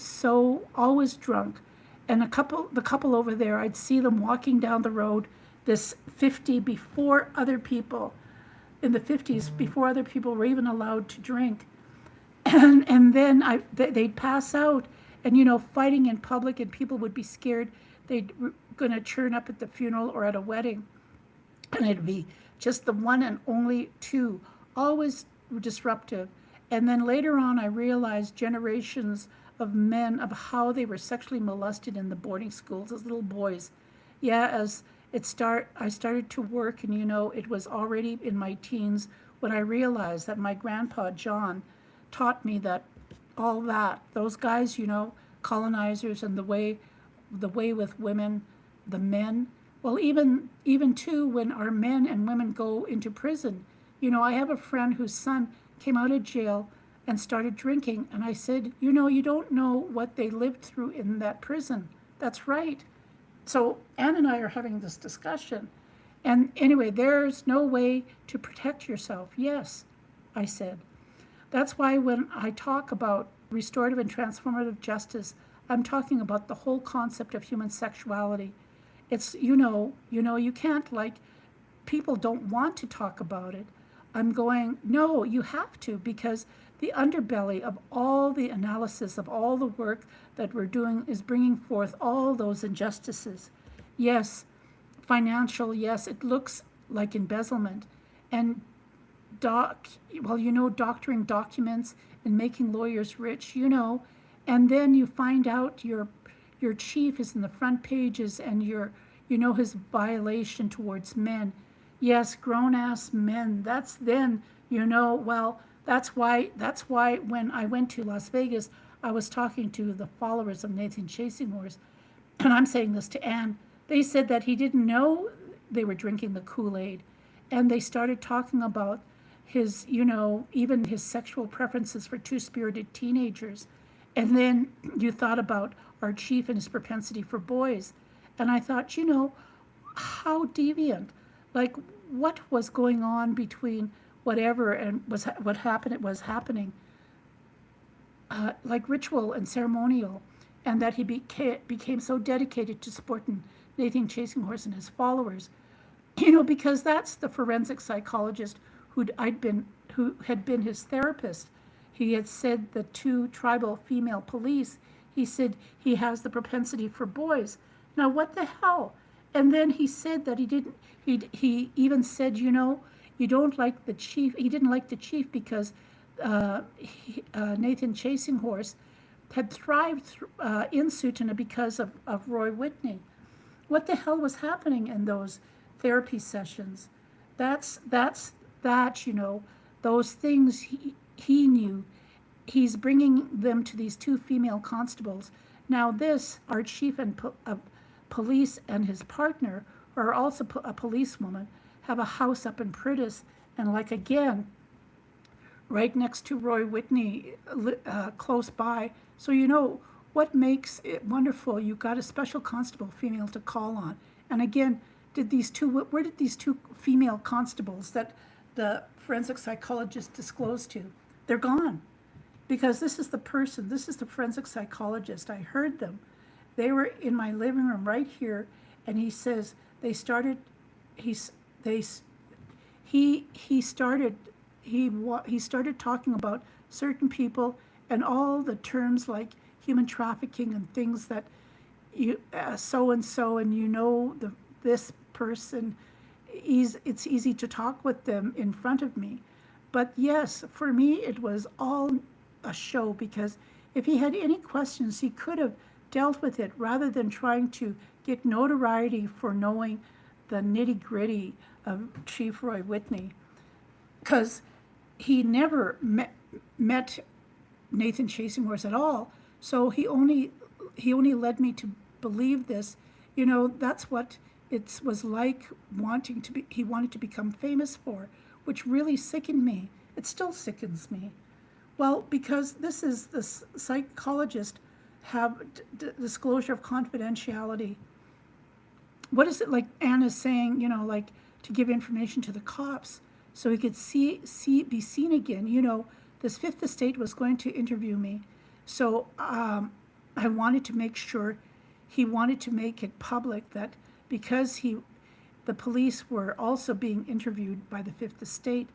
always drunk? And the couple over there, I'd see them walking down the road, this 50 before other people, in the 50s, before other people were even allowed to drink. And then they'd pass out and, fighting in public, and people would be scared they'd going to turn up at the funeral or at a wedding. And it'd be just the one and only two, always disruptive. And then later on, I realized generations of men, of how they were sexually molested in the boarding schools as little boys. Yeah, I started to work, and it was already in my teens when I realized that my grandpa John taught me that those guys, colonizers, and the way with women, the men. Well, even too, when our men and women go into prison, I have a friend whose son came out of jail and started drinking, and I said, you don't know what they lived through in that prison. That's right. So Anne and I are having this discussion, and anyway, there's no way to protect yourself. Yes, I said. That's why when I talk about restorative and transformative justice, I'm talking about the whole concept of human sexuality. It's, you can't, people don't want to talk about it. I'm going, no, you have to, because the underbelly of all the analysis of all the work that we're doing is bringing forth all those injustices. Yes, financial, yes, it looks like embezzlement. And doctoring documents and making lawyers rich, and then you find out your chief is in the front pages, and his violation towards men. Yes, grown-ass men. That's then, that's why when I went to Las Vegas, I was talking to the followers of Nathan Chasing Horse, and I'm saying this to Anne. They said that he didn't know they were drinking the Kool-Aid, and they started talking about his, even his sexual preferences for two-spirited teenagers. And then you thought about our chief and his propensity for boys. And I thought, how deviant. Like, what was going on between whatever and was happening, like ritual and ceremonial, and that he became so dedicated to supporting Nathan Chasing Horse and his followers, because that's the forensic psychologist who had been his therapist. He had said the two tribal female police, he said he has the propensity for boys. Now, what the hell? And then he said that he even said, you don't like the chief. He didn't like the chief because Nathan Chasing Horse had thrived in Sutuna because of Roy Whitney. What the hell was happening in those therapy sessions? That's those things he knew. He's bringing them to these two female constables. Now our chief of police and his partner, who are also a policewoman, have a house up in Prentice, and again, right next to Roy Whitney, close by. So what makes it wonderful? You got a special constable female to call on. And again, where did these two female constables that the forensic psychologist disclosed to. They're gone. Because this is the person, this is the forensic psychologist. I heard them. They were in my living room right here, and he says they started, he's, they, he started, he started talking about certain people and all the terms like human trafficking and things that you, so and so, and you know, this person, it's easy to talk with them in front of me. But yes, for me, it was all a show, because if he had any questions, he could have dealt with it rather than trying to get notoriety for knowing the nitty gritty of Chief Roy Whitney. Because he never met Nathan Chasing Horse at all. So he only led me to believe this. You know, that's what it was like wanting to be, he wanted to become famous for, which really sickened me. It still sickens me. Well, because this is the psychologist have disclosure of confidentiality. What is it like Anna's saying, you know, like to give information to the cops so he could be seen again. You know, this Fifth Estate was going to interview me. So I wanted to make sure, he wanted to make it public that because the police were also being interviewed by the Fifth Estate.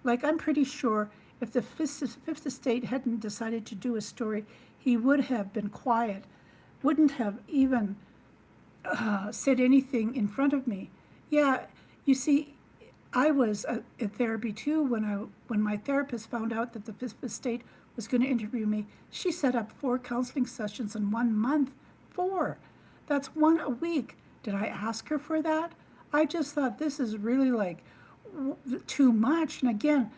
Like, I'm pretty sure if the Fifth Estate hadn't decided to do a story, he would have been quiet, wouldn't have even said anything in front of me. Yeah, you see, I was in therapy too when my therapist found out that the Fifth Estate was going to interview me. She set up 4 counseling sessions in 1 month. 4. That's 1 a week. Did I ask her for that? I just thought this is really like too much. And again,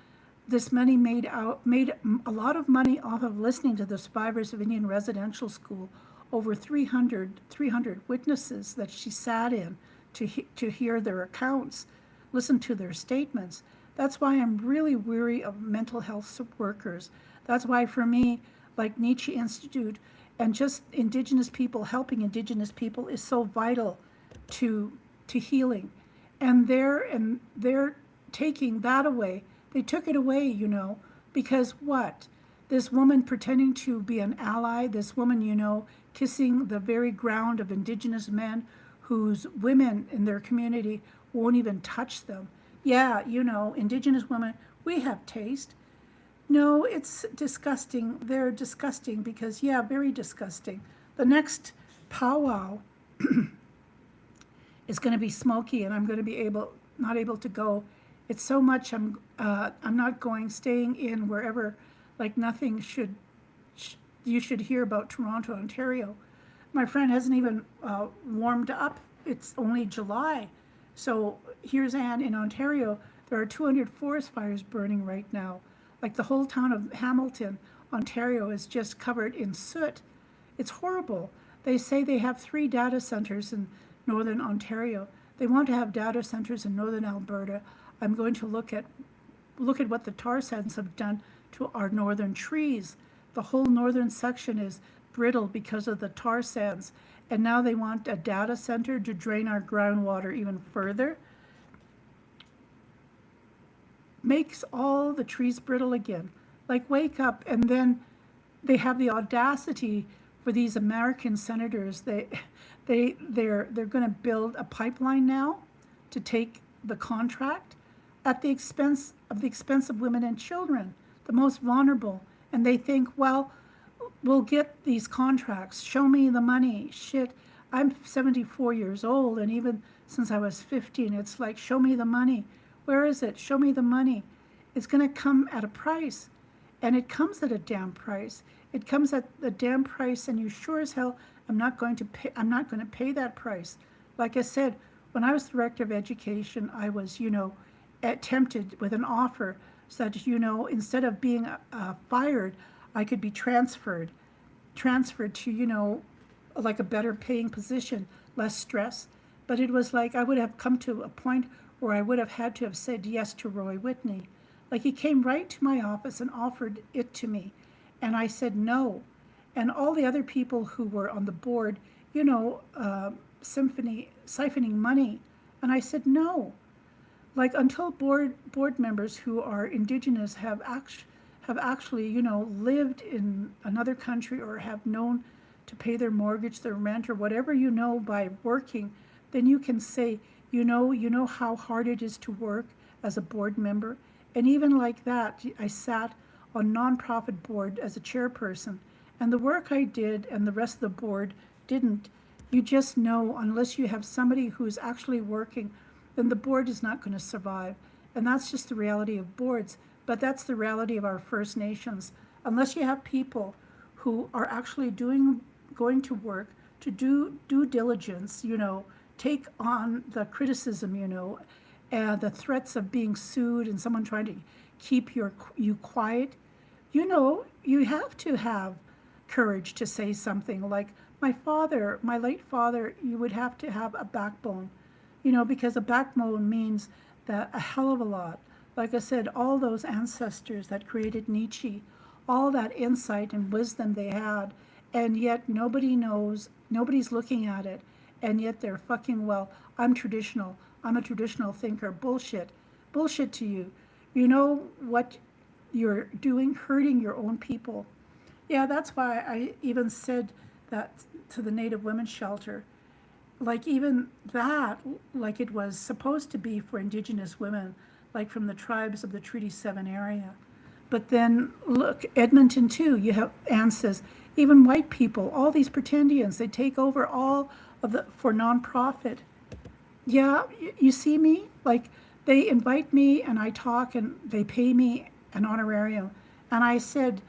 this money made a lot of money off of listening to the survivors of Indian Residential School, over 300 witnesses that she sat in to hear their accounts, listen to their statements. That's why I'm really weary of mental health workers. That's why for me, like Nietzsche Institute and just Indigenous people, helping Indigenous people is so vital to healing. And they're taking that away. They took it away, you know, because what? This woman pretending to be an ally, this woman, you know, kissing the very ground of Indigenous men whose women in their community won't even touch them. Yeah, you know, Indigenous women, we have taste. No, it's disgusting. They're disgusting because, yeah, very disgusting. The next powwow is going to be smoky, and I'm going to be not able to go. It's so much I'm not going, staying in wherever, like nothing you should hear about Toronto, Ontario. My friend hasn't even warmed up. It's only July. So here's Anne in Ontario. There are 200 forest fires burning right now. Like the whole town of Hamilton, Ontario is just covered in soot. It's horrible. They say they have 3 data centers in northern Ontario. They want to have data centers in northern Alberta. I'm going to look at what the tar sands have done to our northern trees. The whole northern section is brittle because of the tar sands. And now they want a data center to drain our groundwater even further. Makes all the trees brittle again. Like, wake up. And then they have the audacity for these American senators. They're going to build a pipeline now to take the contract at the expense of women and children, the most vulnerable. And they think, well, we'll get these contracts. Show me the money. Shit, I'm 74 years old, and even since I was 15, it's like, show me the money. Where is it? Show me the money. It's going to come at a price, and it comes at a damn price. It comes at the damn price, and you sure as hell, I'm not going to pay that price. Like I said, when I was director of education, I was, you know, tempted with an offer so that, you know, instead of being fired, I could be transferred to, you know, like a better paying position, less stress. But it was like I would have come to a point where I would have had to have said yes to Roy Whitney. Like, he came right to my office and offered it to me, and I said no. And all the other people who were on the board, you know, siphoning money, and I said no. like until board members who are Indigenous have actually, you know, lived in another country or have known to pay their mortgage, their rent, or whatever, you know, by working, then you can say, you know how hard it is to work as a board member. And even like that, I sat on nonprofit board as a chairperson, and the work I did and the rest of the board didn't. You just know, unless you have somebody who's actually working, then the board is not going to survive. And that's just the reality of boards. But that's the reality of our First Nations. Unless you have people who are actually going to work to do due diligence, you know, take on the criticism, you know, and the threats of being sued and someone trying to keep you quiet, you know, you have to have courage to say something. Like my late father, you would have to have a backbone, you know, because a backbone means that a hell of a lot. Like I said, all those ancestors that created Nietzsche, all that insight and wisdom they had, and yet nobody knows, nobody's looking at it, and yet they're fucking, well, I'm traditional, I'm a traditional thinker. Bullshit. Bullshit to you. You know what you're doing? Hurting your own people. Yeah, that's why I even said that to the Native Women's Shelter. Like even that, like it was supposed to be for Indigenous women, like from the tribes of the Treaty 7 area. But then look, Edmonton too, you have, Anne says, even white people, all these pretendians, they take over all of the, for nonprofit. Yeah, you see me? Like they invite me and I talk and they pay me an honorarium. And I said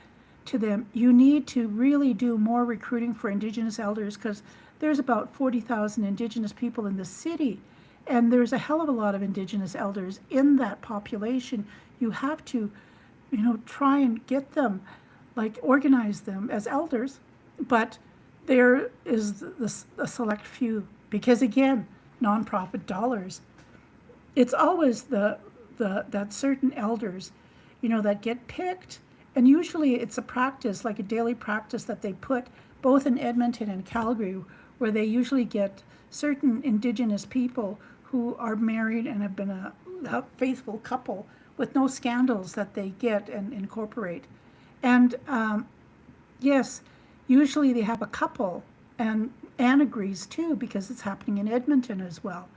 to them, you need to really do more recruiting for Indigenous elders because there's about 40,000 Indigenous people in the city. And there's a hell of a lot of Indigenous elders in that population. You have to, you know, try and get them, like organize them as elders. But there is a select few, because again, nonprofit dollars. It's always that certain elders, you know, that get picked, and usually it's a practice, like a daily practice that they put both in Edmonton and Calgary, where they usually get certain Indigenous people who are married and have been a faithful couple with no scandals that they get and incorporate. And yes, usually they have a couple, and Anne agrees too, because it's happening in Edmonton as well.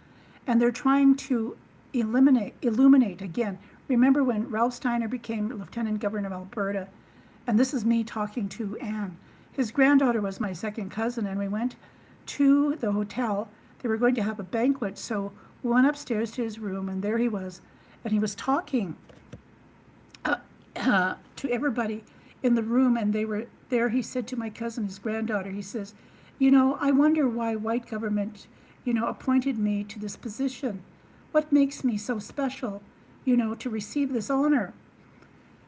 And they're trying to illuminate again. Remember when Ralph Steiner became Lieutenant Governor of Alberta, and this is me talking to Anne. His granddaughter was my second cousin, and we went to the hotel. They were going to have a banquet, so we went upstairs to his room, and there he was, and he was talking to everybody in the room, and they were there. He said to my cousin, his granddaughter, he says, you know, I wonder why white government, you know, appointed me to this position. What makes me so special, you know, to receive this honor?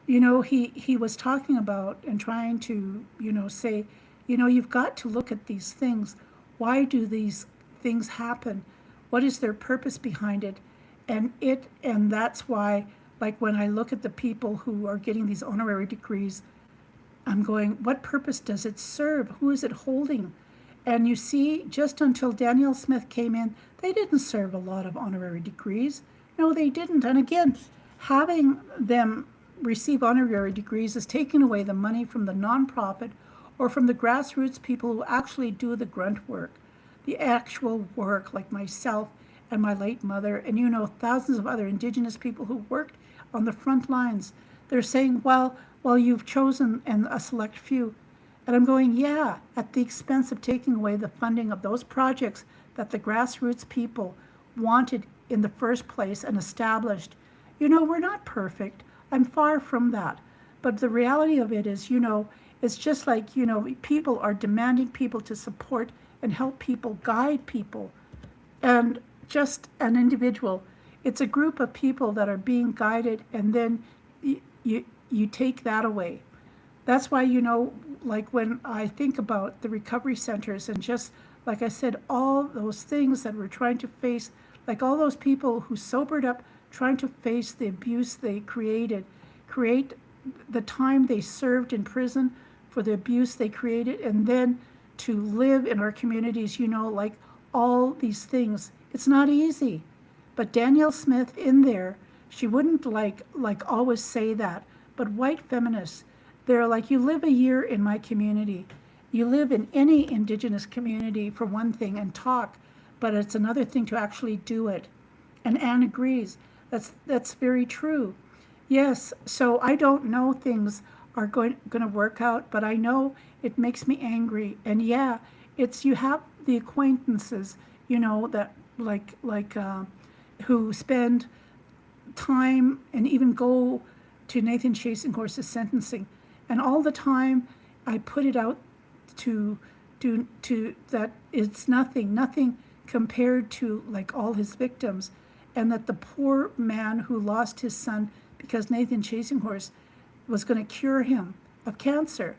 You know, he was talking about and trying to, you know, say, you know, you've got to look at these things. Why do these things happen? What is their purpose behind it? And that's why, like when I look at the people who are getting these honorary degrees, I'm going, what purpose does it serve? Who is it holding? And you see, just until Danielle Smith came in, they didn't serve a lot of honorary degrees. No, they didn't. And again, having them receive honorary degrees is taking away the money from the nonprofit or from the grassroots people who actually do the grunt work, the actual work, like myself and my late mother, and you know, thousands of other Indigenous people who worked on the front lines. They're saying, well, you've chosen and a select few. And I'm going, yeah, at the expense of taking away the funding of those projects that the grassroots people wanted in the first place and established. You know, we're not perfect. I'm far from that. But the reality of it is, you know, it's just like, you know, people are demanding people to support and help people, guide people. And just an individual, it's a group of people that are being guided, and then you take that away. That's why, you know, like when I think about the recovery centers and just, like I said, all those things that we're trying to face, like all those people who sobered up, trying to face the abuse they create the time they served in prison for the abuse they created, and then to live in our communities, you know, like all these things. It's not easy. But Danielle Smith in there, she wouldn't like always say that. But white feminists, they're like, you live a year in my community. You live in any Indigenous community for one thing and talk, but it's another thing to actually do it. And Anne agrees. That's very true. Yes, so I don't know things are going to work out, but I know it makes me angry. And yeah, it's you have the acquaintances, that who spend time and even go to Nathan Chasing Horse's sentencing, and all the time I put it out to that it's nothing compared to like all his victims, and that the poor man who lost his son because Nathan Chasing Horse was going to cure him of cancer.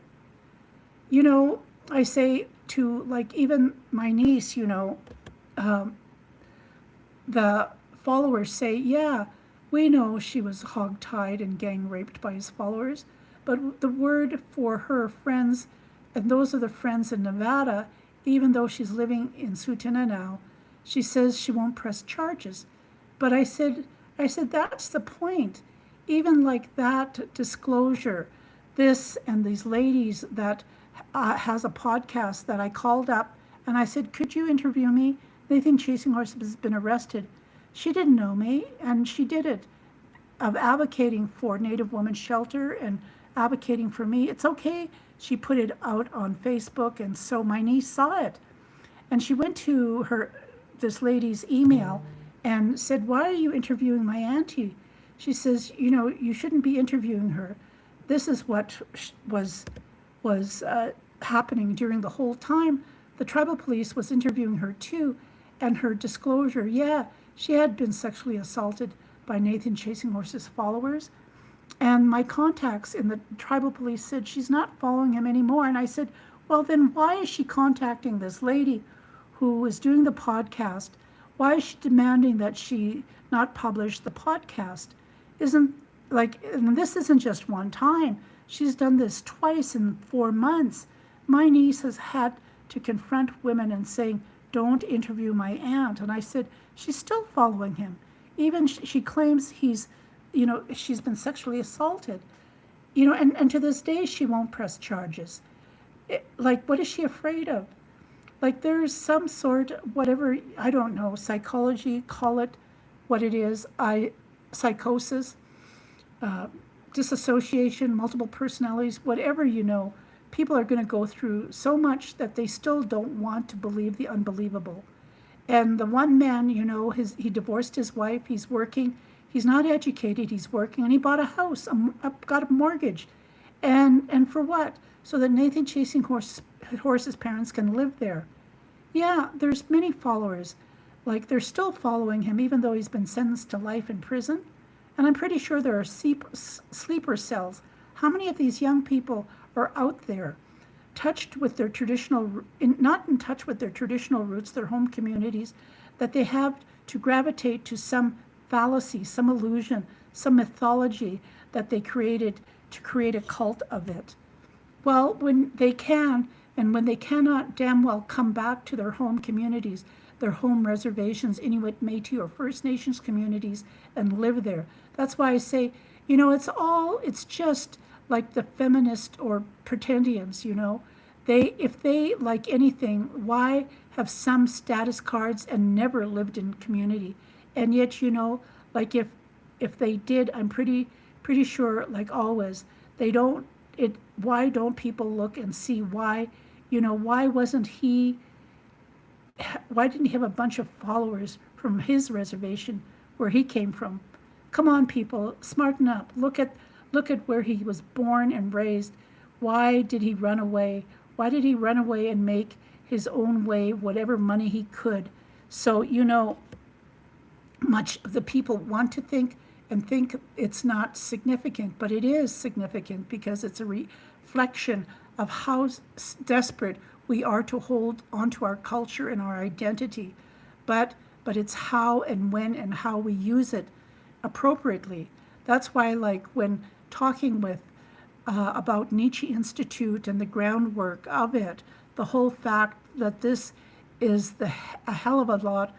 I say to like even my niece, the followers say, yeah, we know she was hogtied and gang raped by his followers, but the word for her friends, and those are the friends in Nevada, even though she's living in Sutina now, she says she won't press charges. But I said, that's the point. Even like that disclosure, this and these ladies that has a podcast that I called up and I said, could you interview me? They think Chasing Horse has been arrested. She didn't know me, and she did it, of advocating for Native Women's Shelter and advocating for me. It's okay. She put it out on Facebook, and so my niece saw it. And she went to this lady's email and said, why are you interviewing my auntie? She says, you shouldn't be interviewing her. This is what was happening during the whole time. The tribal police was interviewing her too, and her disclosure, yeah, she had been sexually assaulted by Nathan Chasing Horse's followers. And my contacts in the tribal police said she's not following him anymore. And I said, well, then why is she contacting this lady who is doing the podcast? Why is she demanding that she not publish the podcast? And this isn't just one time. She's done this twice in 4 months. My niece has had to confront women and saying, don't interview my aunt. And I said, she's still following him. Even she claims she's been sexually assaulted. And to this day, she won't press charges. What is she afraid of? There's some sort, whatever, I don't know, psychology, call it what it is, psychosis, disassociation, multiple personalities, whatever people are going to go through so much that they still don't want to believe the unbelievable. And the one man, he divorced his wife, he's working, he's not educated, he's working, and he bought a house, got a mortgage. And for what? So that Nathan Chasing Horse's parents can live there. Yeah, there's many followers. They're still following him, even though he's been sentenced to life in prison. And I'm pretty sure there are sleeper cells. How many of these young people are out there, touched with their not in touch with their traditional roots, their home communities, that they have to gravitate to some fallacy, some illusion, some mythology that they created to create a cult of it? Well, when they can, and when they cannot damn well come back to their home communities, their home reservations, Inuit, Métis, or First Nations communities, and live there. That's why I say, it's just like the feminist or pretendians, if they like anything, why have some status cards and never lived in community? And yet, if they did, I'm pretty sure, like always, they don't, why don't people look and see why, why didn't he have a bunch of followers from his reservation where he came from? Come on, people, smarten up. Look at where he was born and raised. Why did he run away? Why did he run away and make his own way, whatever money he could? So, much of the people want to think it's not significant, but it is significant because it's a reflection of how desperate we are to hold onto our culture and our identity. But it's how and when and how we use it appropriately. That's why, when talking with about Nietzsche Institute and the groundwork of it, the whole fact that this is a hell of a lot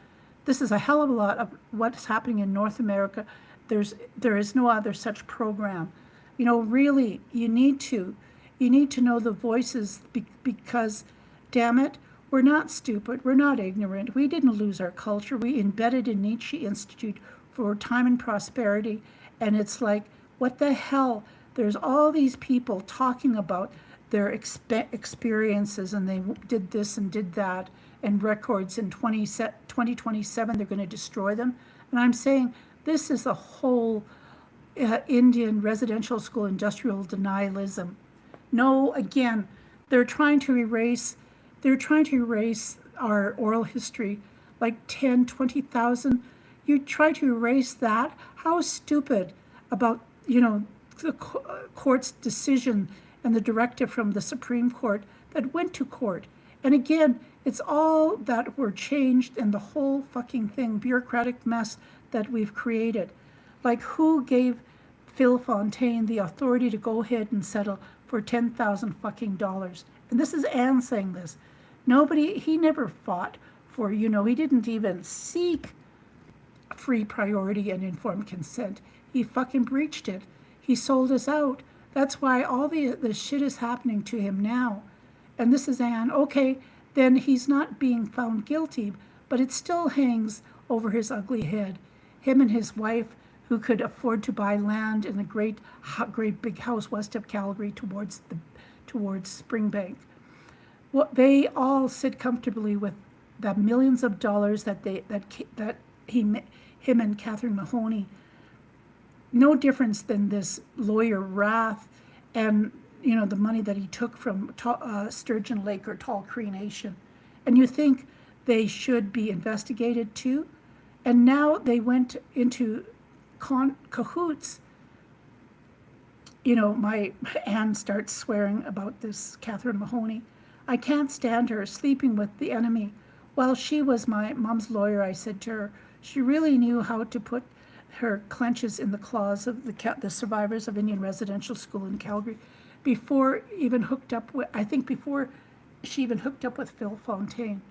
this is a hell of a lot of what's happening in North America. There is no other such program. You know, really, you need to know the voices because, damn it, we're not stupid, we're not ignorant. We didn't lose our culture. We embedded in Nietzsche Institute for Time and Prosperity, and it's like, what the hell? There's all these people talking about their experiences, and they did this and did that, and records in 2027, they're going to destroy them. And I'm saying this is the whole Indian residential school industrial denialism. No, again, they're trying to erase our oral history, like 10, 20,000. You try to erase that? How stupid about, you know, the court's decision and the directive from the Supreme Court that went to court. And again, it's all that were changed and the whole fucking thing, bureaucratic mess that we've created. Like, who gave Phil Fontaine the authority to go ahead and settle for $10,000 fucking dollars? And this is Anne saying this. Nobody, he never fought for, you know, he didn't even seek free priority and informed consent. He fucking breached it. He sold us out. That's why all the shit is happening to him now. And this is Anne. Okay, then he's not being found guilty, but it still hangs over his ugly head. Him and his wife, who could afford to buy land in a great big house west of Calgary towards Springbank. Well, they all sit comfortably with the millions of dollars that him and Catherine Mahoney. No difference than this lawyer Rath, and you know the money that he took from Sturgeon Lake or Tall Cree Nation. And you think they should be investigated too? And now they went into cahoots. You know, my Anne starts swearing about this Catherine Mahoney. I can't stand her sleeping with the enemy. Well, she was my mom's lawyer, I said to her. She really knew how to put her clenches in the claws of the survivors of Indian Residential School in Calgary before she even hooked up with Phil Fontaine.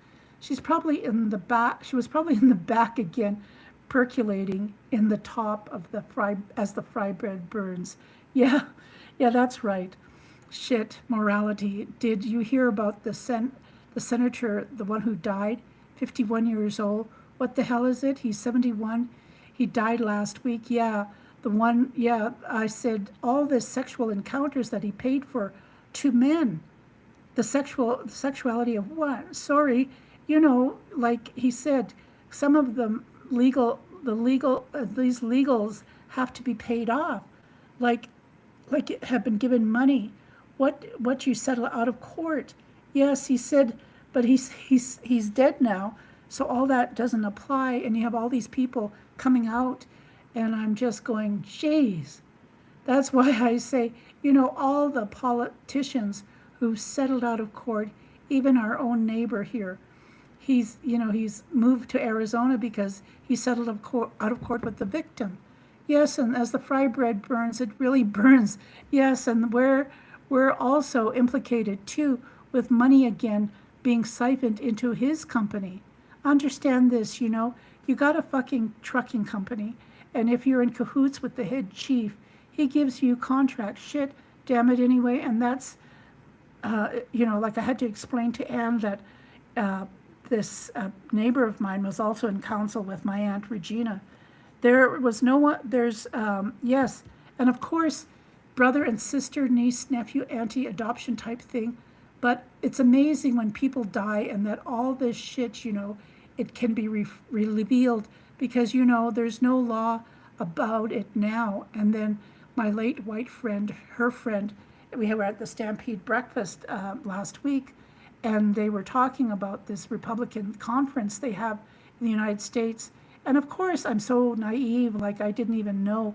She was probably in the back again, percolating in the top of as the fry bread burns. Yeah, that's right. Shit, morality. Did you hear about the senator, the one who died, 51 years old? What the hell is it? He's 71. He died last week. Yeah, I said all the sexual encounters that he paid for to men. The sexuality of what? Sorry, you know, like he said, some of them these legals have to be paid off, like have been given money. What you settle out of court? Yes, he said, but he's dead now, so all that doesn't apply. And you have all these people coming out, and I'm just going, geez. That's why I say, you know, all the politicians who settled out of court, even our own neighbor here, he's moved to Arizona because he settled out of court with the victim. Yes, and as the fry bread burns, it really burns. Yes, and we're also implicated too with money again being siphoned into his company. Understand this, you know, you got a fucking trucking company, and if you're in cahoots with the head chief, he gives you contract shit, damn it anyway, and that's, you know, like I had to explain to Anne that this neighbor of mine was also in council with my Aunt Regina. There was no one, yes, and of course, brother and sister, niece, nephew, auntie, adoption type thing, but it's amazing when people die and that all this shit, you know, it can be revealed because, you know, there's no law about it now. And then my late white friend, her friend, we were at the Stampede breakfast last week, and they were talking about this Republican conference they have in the United States. And of course, I'm so naive, like I didn't even know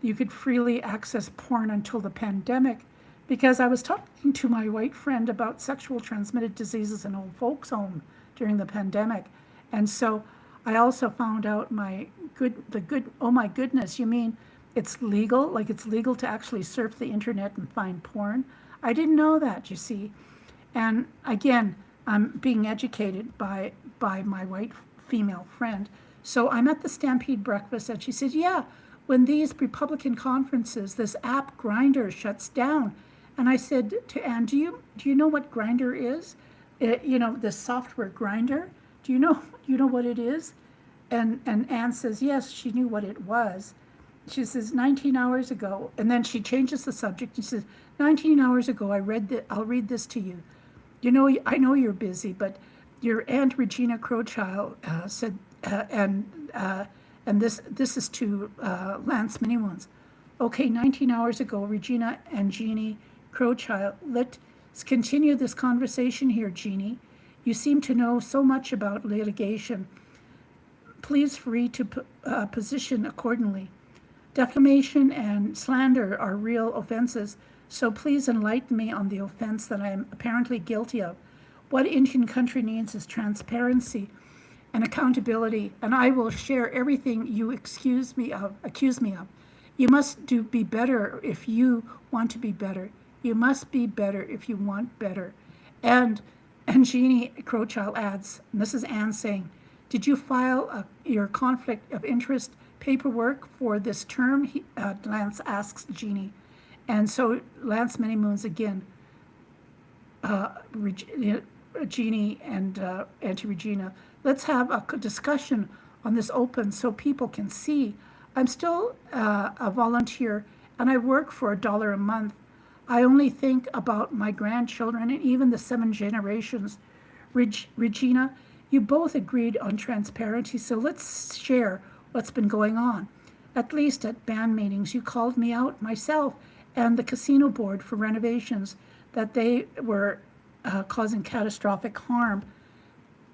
you could freely access porn until the pandemic, because I was talking to my white friend about sexual transmitted diseases in old folks' home during the pandemic. And so I also found out oh my goodness, you mean it's legal? Like it's legal to actually surf the internet and find porn? I didn't know that, you see. And again, I'm being educated by my white female friend. So I'm at the Stampede breakfast, and she said, yeah, when these Republican conferences, this app Grindr shuts down. And I said to Anne, do you know what Grindr is? The software Grindr. Do you know what it is? And Anne says, yes, she knew what it was. She says, 19 hours ago, and then she changes the subject. She says, 19 hours ago, I'll read this to you. I know you're busy, but your Aunt Regina Crowchild said, and this is to Lance Manywounds. Okay, 19 hours ago, Regina and Jeannie Crowchild, let's continue this conversation here, Jeannie. You seem to know so much about litigation. Please free to position accordingly. Defamation and slander are real offenses, so please enlighten me on the offense that I am apparently guilty of. What Indian country needs is transparency and accountability, and I will share everything you accuse me of. You must be better if you want to be better. You must be better if you want better. And Jeannie Crowchild adds, and this is Anne saying, did you file your conflict of interest paperwork for this term? Lance asks Jeannie. And so Lance Manywounds again, Jeannie and Auntie Regina, let's have a discussion on this open so people can see. I'm still a volunteer, and I work for $1 a month. I only think about my grandchildren and even the 7 generations. Regina, you both agreed on transparency, so let's share what's been going on. At least at band meetings, you called me out, myself, and the casino board for renovations, that they were causing catastrophic harm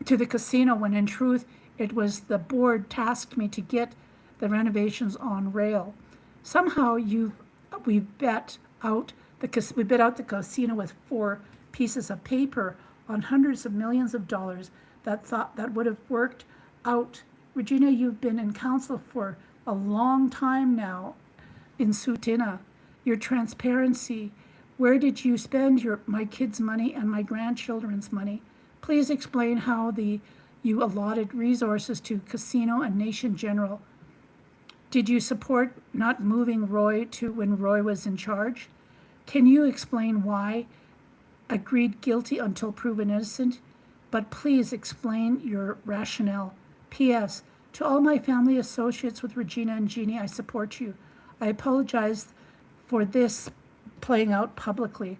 to the casino, when in truth, it was the board tasked me to get the renovations on rail. Somehow we bet out the casino with 4 pieces of paper on hundreds of millions of dollars that would have worked out. Regina, you've been in council for a long time now in Tsuut'ina. Your transparency, where did you spend my kids' money and my grandchildren's money? Please explain how you allotted resources to casino and Nation General. Did you support not moving Roy to when Roy was in charge? Can you explain why? Agreed guilty until proven innocent, but please explain your rationale. P.S. To all my family associates with Regina and Jeannie, I support you. I apologize for this playing out publicly,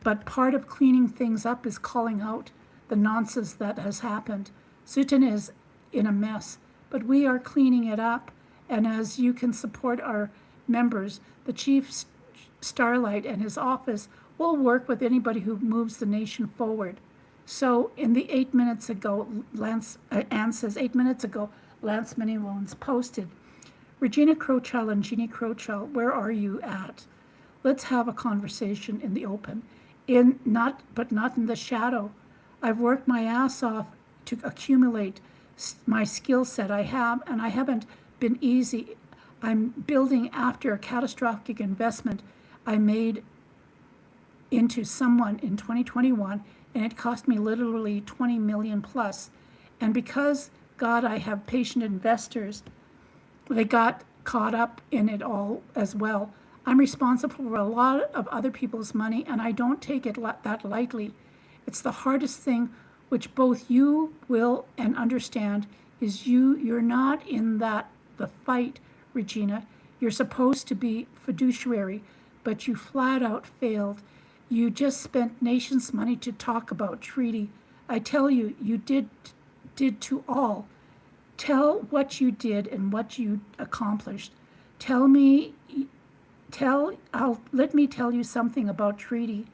but part of cleaning things up is calling out the nonsense that has happened. Tsuut'ina is in a mess, but we are cleaning it up, and as you can support our members, the Chief Starlight and his office will work with anybody who moves the nation forward. So in the 8 minutes ago, Anne says, 8 minutes ago, Lance Manywounds posted, Regina Crowchild and Jeannie Crowchild, where are you at? Let's have a conversation in the open, but not in the shadow. I've worked my ass off to accumulate my skill set I have, and I haven't been easy. I'm building after a catastrophic investment I made into someone in 2021, and it cost me literally 20 million plus. And because, God, I have patient investors, they got caught up in it all as well. I'm responsible for a lot of other people's money, and I don't take it that lightly. It's the hardest thing, which both you will and understand, is you're not in the fight, Regina. You're supposed to be fiduciary, but you flat out failed. You just spent nation's money to talk about treaty. I tell you, you did to all. Tell what you did and what you accomplished. Let me tell you something about treaty.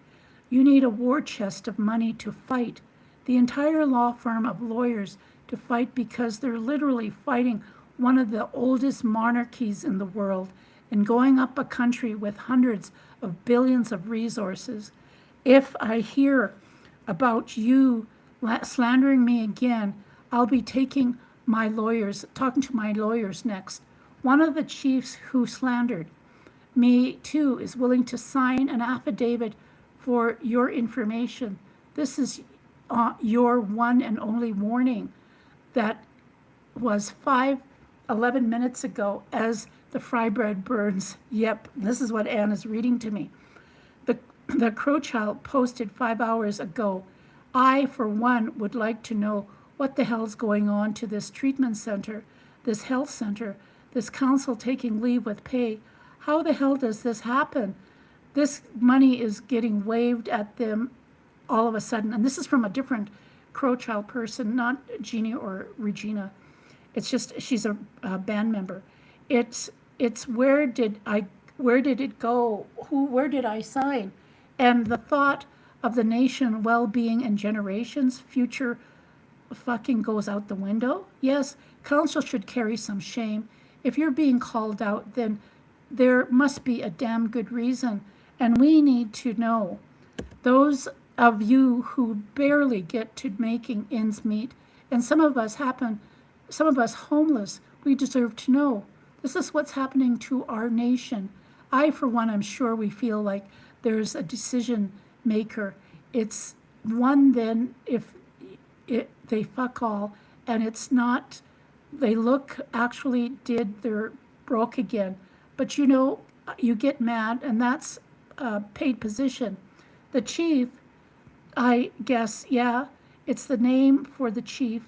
You need a war chest of money to fight. The entire law firm of lawyers to fight, because they're literally fighting one of the oldest monarchies in the world and going up a country with hundreds of billions of resources. If I hear about you slandering me again, I'll be talking to my lawyers next. One of the chiefs who slandered me too is willing to sign an affidavit for your information. This is your one and only warning that was 5:11 minutes ago as the fry bread burns. Yep, this is what Anne is reading to me. The Crow Child posted 5 hours ago. I, for one, would like to know what the hell's going on to this treatment center, this health center, this council taking leave with pay. How the hell does this happen? This money is getting waved at them all of a sudden. And this is from a different Crow Child person, not Jeannie or Regina. It's just, she's a band member. It's where did it go? Where did I sign? And the thought of the nation well-being and generations future fucking goes out the window. Yes, council should carry some shame. If you're being called out, then there must be a damn good reason. And we need to know. Those of you who barely get to making ends meet, and some of us homeless, we deserve to know. This is what's happening to our nation. I, for one, I'm sure we feel like there's a decision maker. It's one then if they fuck all, and it's not, they look, actually they're broke again. But you get mad, and that's a paid position. The chief, I guess, yeah, it's the name for the chief.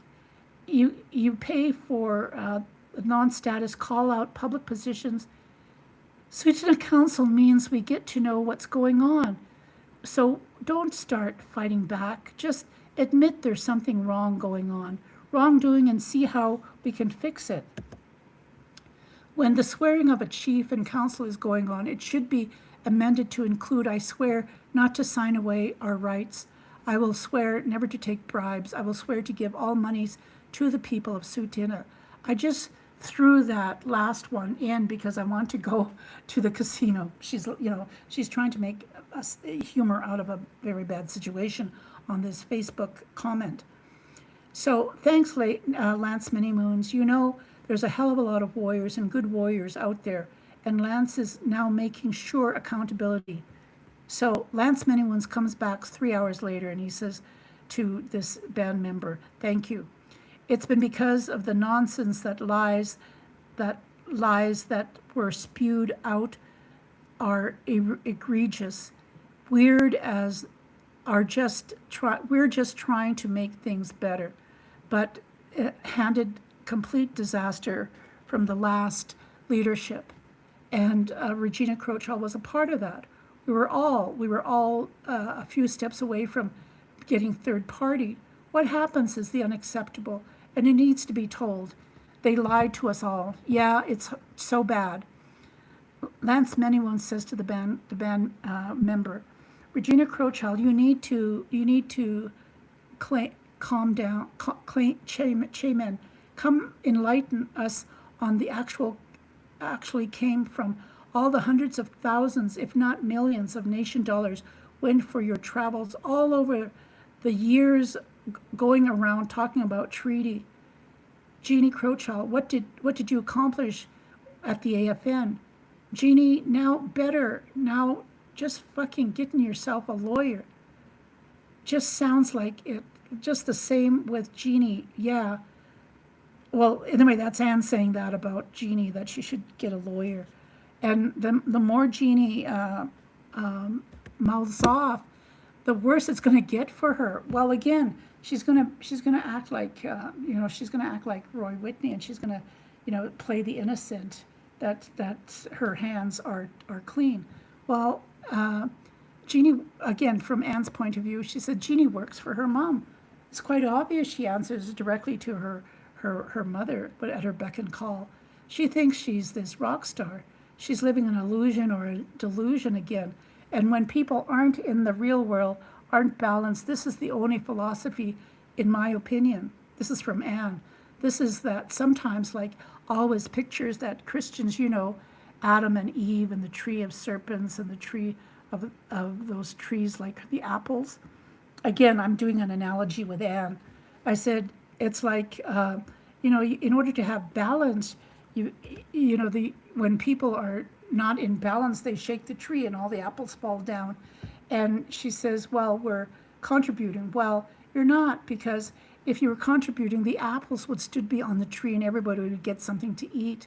You pay for non-status call-out public positions. Tsuut'ina Council means we get to know what's going on. So don't start fighting back. Just admit there's something wrong going on, wrongdoing, and see how we can fix it. When the swearing of a chief and council is going on, it should be amended to include, I swear not to sign away our rights. I will swear never to take bribes. I will swear to give all monies to the people of Tsuut'ina. I just threw that last one in because I want to go to the casino. She's trying to make humor out of a very bad situation on this Facebook comment. So thanks, Lance Manymoons. There's a hell of a lot of warriors and good warriors out there, and Lance is now making sure accountability. So Lance Manymoons comes back 3 hours later and he says to this band member, thank you. It's been because of the nonsense that lies that were spewed out are egregious. We're just trying to make things better, but handed complete disaster from the last leadership. And Regina Crowchild was a part of that. We were all a few steps away from getting third party. What happens is the unacceptable, and it needs to be told. They lied to us all. Yeah, it's so bad. Lance Manymoons says to the band member, Regina Crowchild, you need to calm down, Chairman, come enlighten us on the actually came from all the hundreds of thousands, if not millions, of nation dollars went for your travels all over the years going around talking about treaty. Jeannie Crowchild, what did you accomplish at the AFN? Jeannie, now just fucking getting yourself a lawyer. Just sounds like it. Just the same with Jeannie. Yeah. Well, anyway, that's Anne saying that about Jeannie, that she should get a lawyer. And the more Jeannie mouths off, the worse it's going to get for her. Well, again, she's gonna act like she's gonna act like Roy Whitney, and she's gonna play the innocent, that her hands are clean. Well, Jeannie, again, from Anne's point of view, she said Jeannie works for her mom. It's quite obvious she answers directly to her mother, but at her beck and call. She thinks she's this rock star. She's living an illusion or a delusion again. And when people aren't in the real world, aren't balanced, this is the only philosophy, in my opinion. This is from Anne. This is that sometimes, like always, pictures that Christians, Adam and Eve and the tree of serpents and the tree of those trees like the apples. Again, I'm doing an analogy with Anne. I said, it's like, in order to have balance, when people are not in balance, they shake the tree and all the apples fall down. And she says, well, we're contributing. Well, you're not, because if you were contributing, the apples would still be on the tree and everybody would get something to eat.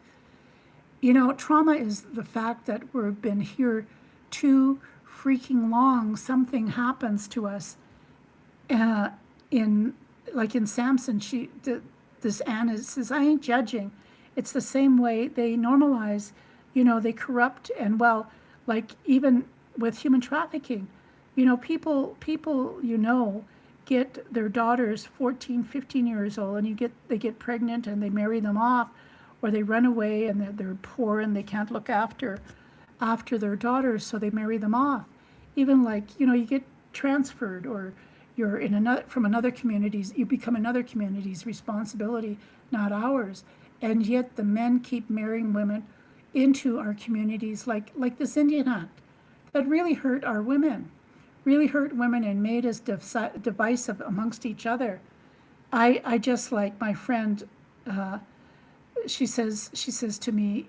You know, trauma is the fact that we've been here too freaking long. Something happens to us. In Samson, this Anna says, I ain't judging. It's the same way they normalize, they corrupt, and like even with human trafficking, people, get their daughters 14, 15 years old, and they get pregnant and they marry them off, or they run away and they're poor and they can't look after their daughters, so they marry them off. Even you get transferred, or you're from another community's, you become another community's responsibility, not ours. And yet the men keep marrying women into our communities, like this Indian Act, that really hurt our women, and made us divisive amongst each other. I just, like my friend, she says to me,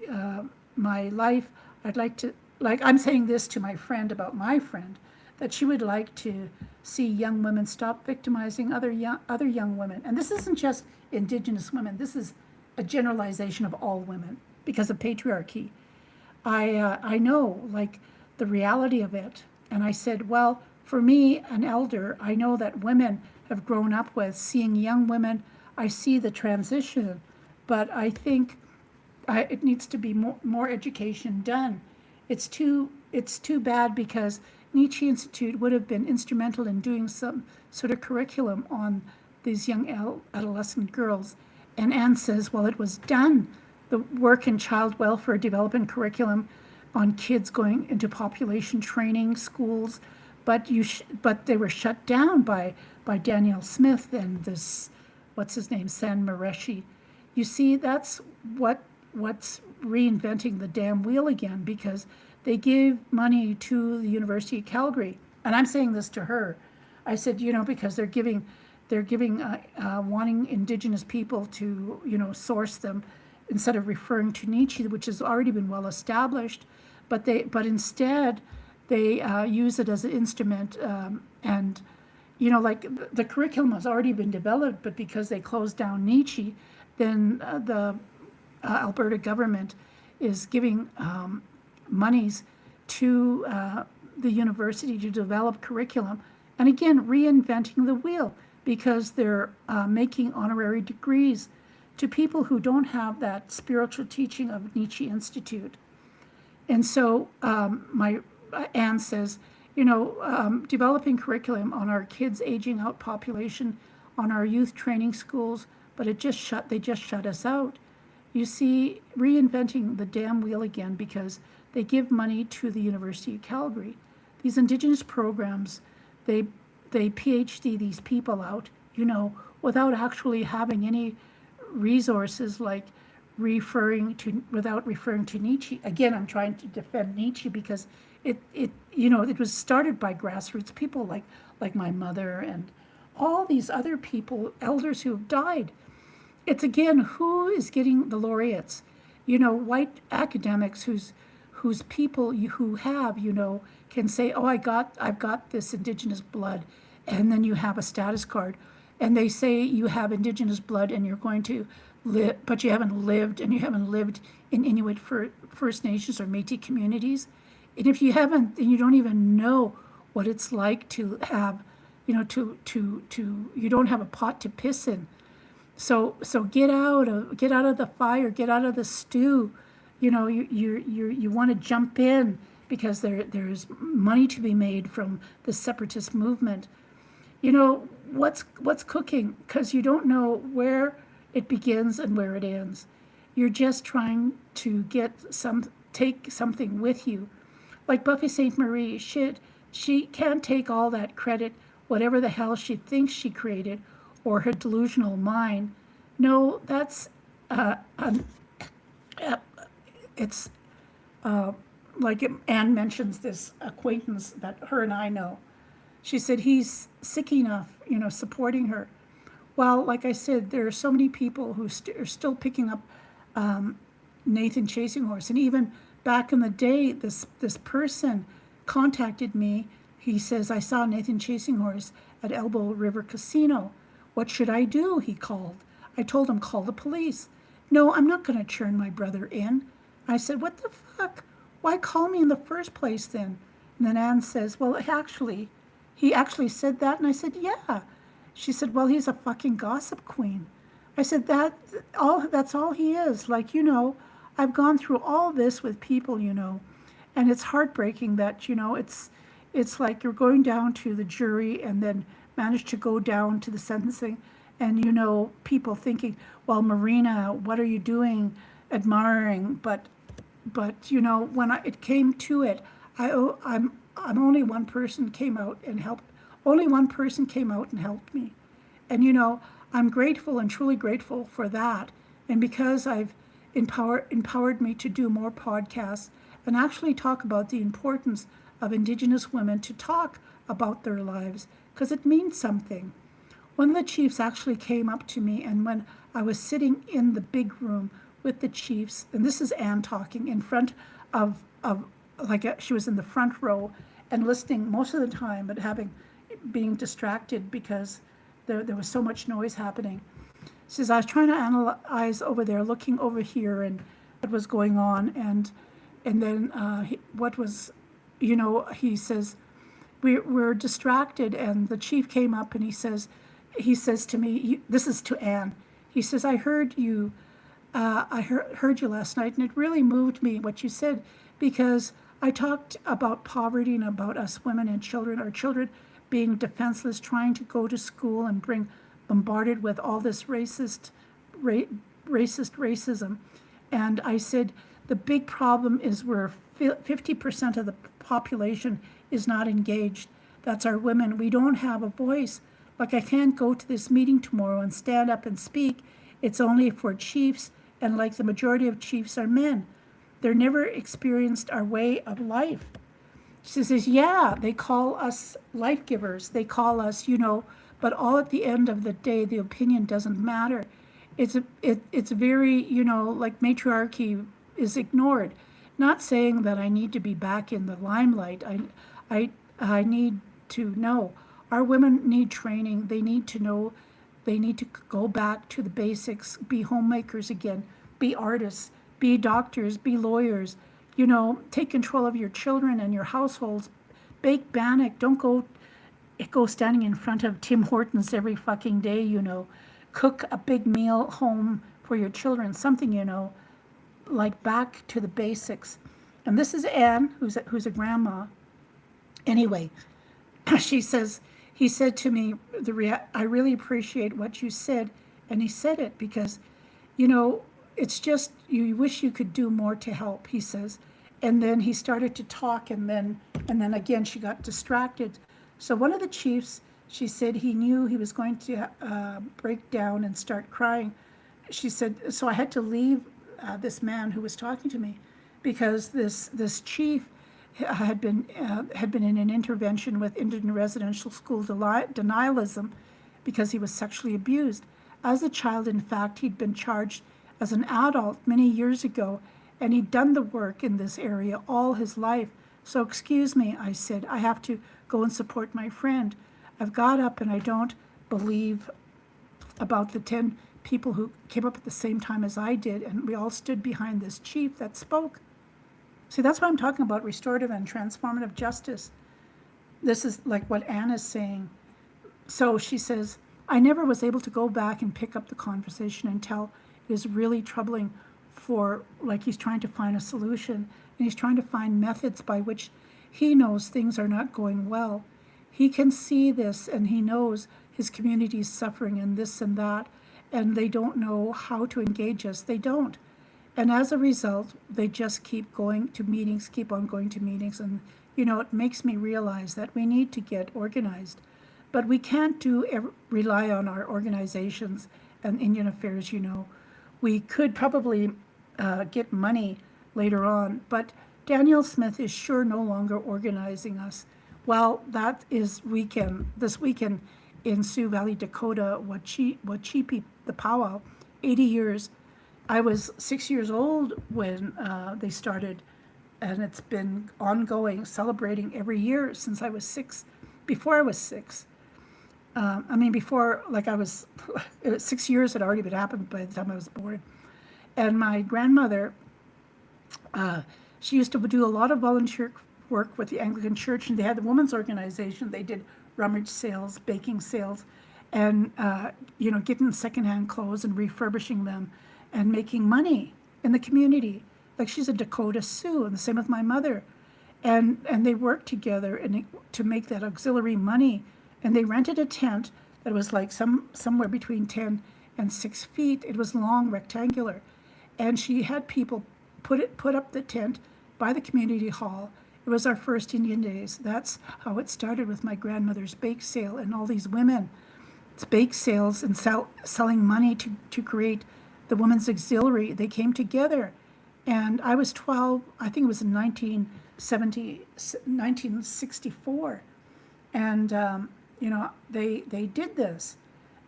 my life, I'd like to, I'm saying this to my friend about my friend, that she would like to see young women stop victimizing other young women. And this isn't just Indigenous women. This is a generalization of all women because of patriarchy. I know, the reality of it. And I said, well, for me, an elder, I know that women have grown up with seeing young women. I see the transition, but I think it needs to be more education done. It's too bad, because Nietzsche Institute would have been instrumental in doing some sort of curriculum on these young adolescent girls. And Anne says, well, it was done, the work in child welfare development curriculum on kids going into population training schools, but they were shut down by Danielle Smith and this, what's his name, Sam Mareshi. You see, that's what's reinventing the damn wheel again, because they give money to the University of Calgary. And I'm saying this to her. I said, because they're giving wanting Indigenous people to, source them instead of referring to Nietzsche, which has already been well established, but instead they use it as an instrument, and the curriculum has already been developed, but because they closed down Nietzsche, then the Alberta government is giving monies to the university to develop curriculum, and again reinventing the wheel, because they're making honorary degrees to people who don't have that spiritual teaching of Nietzsche Institute. And so my Anne says, developing curriculum on our kids' aging out population, on our youth training schools, but they just shut us out. You see, reinventing the damn wheel again, because they give money to the University of Calgary. These Indigenous programs, they PhD these people out, without actually having any resources, without referring to Nietzsche. Again, I'm trying to defend Nietzsche because it was started by grassroots people like my mother and all these other people, elders who have died. It's again, who is getting the laureates? White academics whose people who have, can say, oh, I've got this Indigenous blood, and then you have a status card, and they say you have Indigenous blood and you're going to live, but you haven't lived in Inuit First Nations or Métis communities. And if you haven't, then you don't even know what it's like to have, you don't have a pot to piss in. So get out of the fire, get out of the stew. You want to jump in because there's money to be made from the separatist movement. What's cooking, because you don't know where it begins and where it ends. You're just trying to take something with you. Like Buffy Sainte-Marie, she can't take all that credit, whatever the hell she thinks she created, or her delusional mind. No, that's it's like Anne mentions this acquaintance that her and I know. She said he's sick enough, supporting her. Well, like I said, there are so many people who are still picking up Nathan Chasing Horse, and even back in the day, this person contacted me. He says, I saw Nathan Chasing Horse at Elbow River Casino. What should I do? He called. I told him, call the police. No, I'm not going to turn my brother in. I said, what the fuck? Why call me in the first place then? And then Anne says, well, he actually said that. And I said, yeah. She said, well, he's a fucking gossip queen. I said, that's all he is. Like, I've gone through all this with people, and it's heartbreaking that, it's like you're going down to the jury and then manage to go down to the sentencing, and, people thinking, well, Marina, what are you doing admiring? But when it came to it, I'm only one person came out and helped. Only one person came out and helped me. And, I'm grateful and truly grateful for that. And because I've empowered me to do more podcasts and actually talk about the importance of Indigenous women to talk about their lives, because it means something. One of the chiefs actually came up to me, and when I was sitting in the big room with the chiefs, and this is Anne talking in front of she was in the front row and listening most of the time, but being distracted because there was so much noise happening. She says, I was trying to analyze over there, looking over here and what was going on. And then he says, we're distracted. And the chief came up and he says to me, this is to Anne. He says, I heard you last night, and it really moved me what you said, because I talked about poverty and about us women and children, our children being defenseless, trying to go to school and bombarded with all this racism. And I said, the big problem is where 50% of the population is not engaged. That's our women. We don't have a voice. Like, I can't go to this meeting tomorrow and stand up and speak. It's only for chiefs, and like the majority of chiefs are men. They're never experienced our way of life. She says, yeah, they call us life givers. They call us, but all at the end of the day, the opinion doesn't matter. It's very, like matriarchy is ignored. Not saying that I need to be back in the limelight. I need to know. Our women need training. They need to know. They need to go back to the basics, be homemakers again, be artists, be doctors, be lawyers, take control of your children and your households, bake bannock, don't go standing in front of Tim Hortons every fucking day, cook a big meal home for your children, something, like back to the basics. And this is Anne, who's a grandma. Anyway, he said to me, I really appreciate what you said. And he said it because, it's just, you wish you could do more to help, he says. And then he started to talk, and then again, she got distracted. So one of the chiefs, she said he knew he was going to break down and start crying. She said, so I had to leave this man who was talking to me, because this chief had been in an intervention with Indian residential school denialism because he was sexually abused. As a child, in fact, he'd been charged as an adult many years ago, and he'd done the work in this area all his life. So excuse me, I said, I have to go and support my friend. I've got up, and I don't believe about the 10 people who came up at the same time as I did, and we all stood behind this chief that spoke. See, that's why I'm talking about restorative and transformative justice. This is like what Anne is saying. So she says, I never was able to go back and pick up the conversation until it is really troubling, for like he's trying to find a solution, and he's trying to find methods by which he knows things are not going well. He can see this, and he knows his community is suffering and this and that, and they don't know how to engage us. They don't. And as a result, they just keep going to meetings, keep on going to meetings. And, it makes me realize that we need to get organized. But we can't rely on our organizations and Indian affairs, We could probably get money later on, but Danielle Smith is sure no longer organizing us. Well, that is this weekend in Sioux Valley, Dakota, Wachipi, the powwow, 80 years. I was 6 years old when they started, and it's been ongoing, celebrating every year since I was 6, before I was 6. I mean, before, like I was, 6 years had already been happened by the time I was born. And my grandmother, she used to do a lot of volunteer work with the Anglican Church, and they had the women's organization. They did rummage sales, baking sales, and getting secondhand clothes and refurbishing them, and making money in the community. Like she's a Dakota Sioux, and the same with my mother, and they worked together to make that auxiliary money, and they rented a tent that was like somewhere between 10 and 6 feet. It was long, rectangular, and she had people put up the tent by the community hall. It was our first Indian Days. That's how it started, with my grandmother's bake sale and all these women. It's bake sales and selling money to create the women's auxiliary. They came together, and I was 12. I think it was in 1964, and they did this.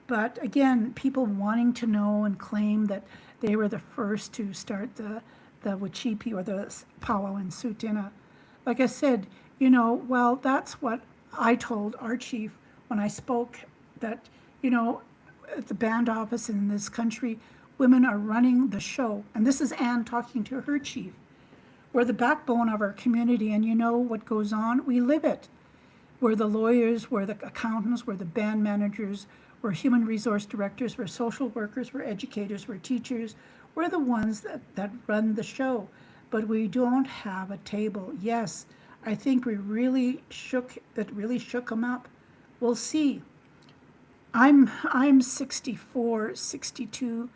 But again, people wanting to know and claim that they were the first to start the Wichipi or the powwow in Sutina. Like I said, well, that's what I told our chief when I spoke, that, at the band office in this country, women are running the show. And this is Anne talking to her chief. We're the backbone of our community, and you know what goes on? We live it. We're the lawyers, we're the accountants, we're the band managers, we're human resource directors, we're social workers, we're educators, we're teachers. We're the ones that run the show, but we don't have a table. Yes, I think it really shook them up. We'll see. I'm 64, 62.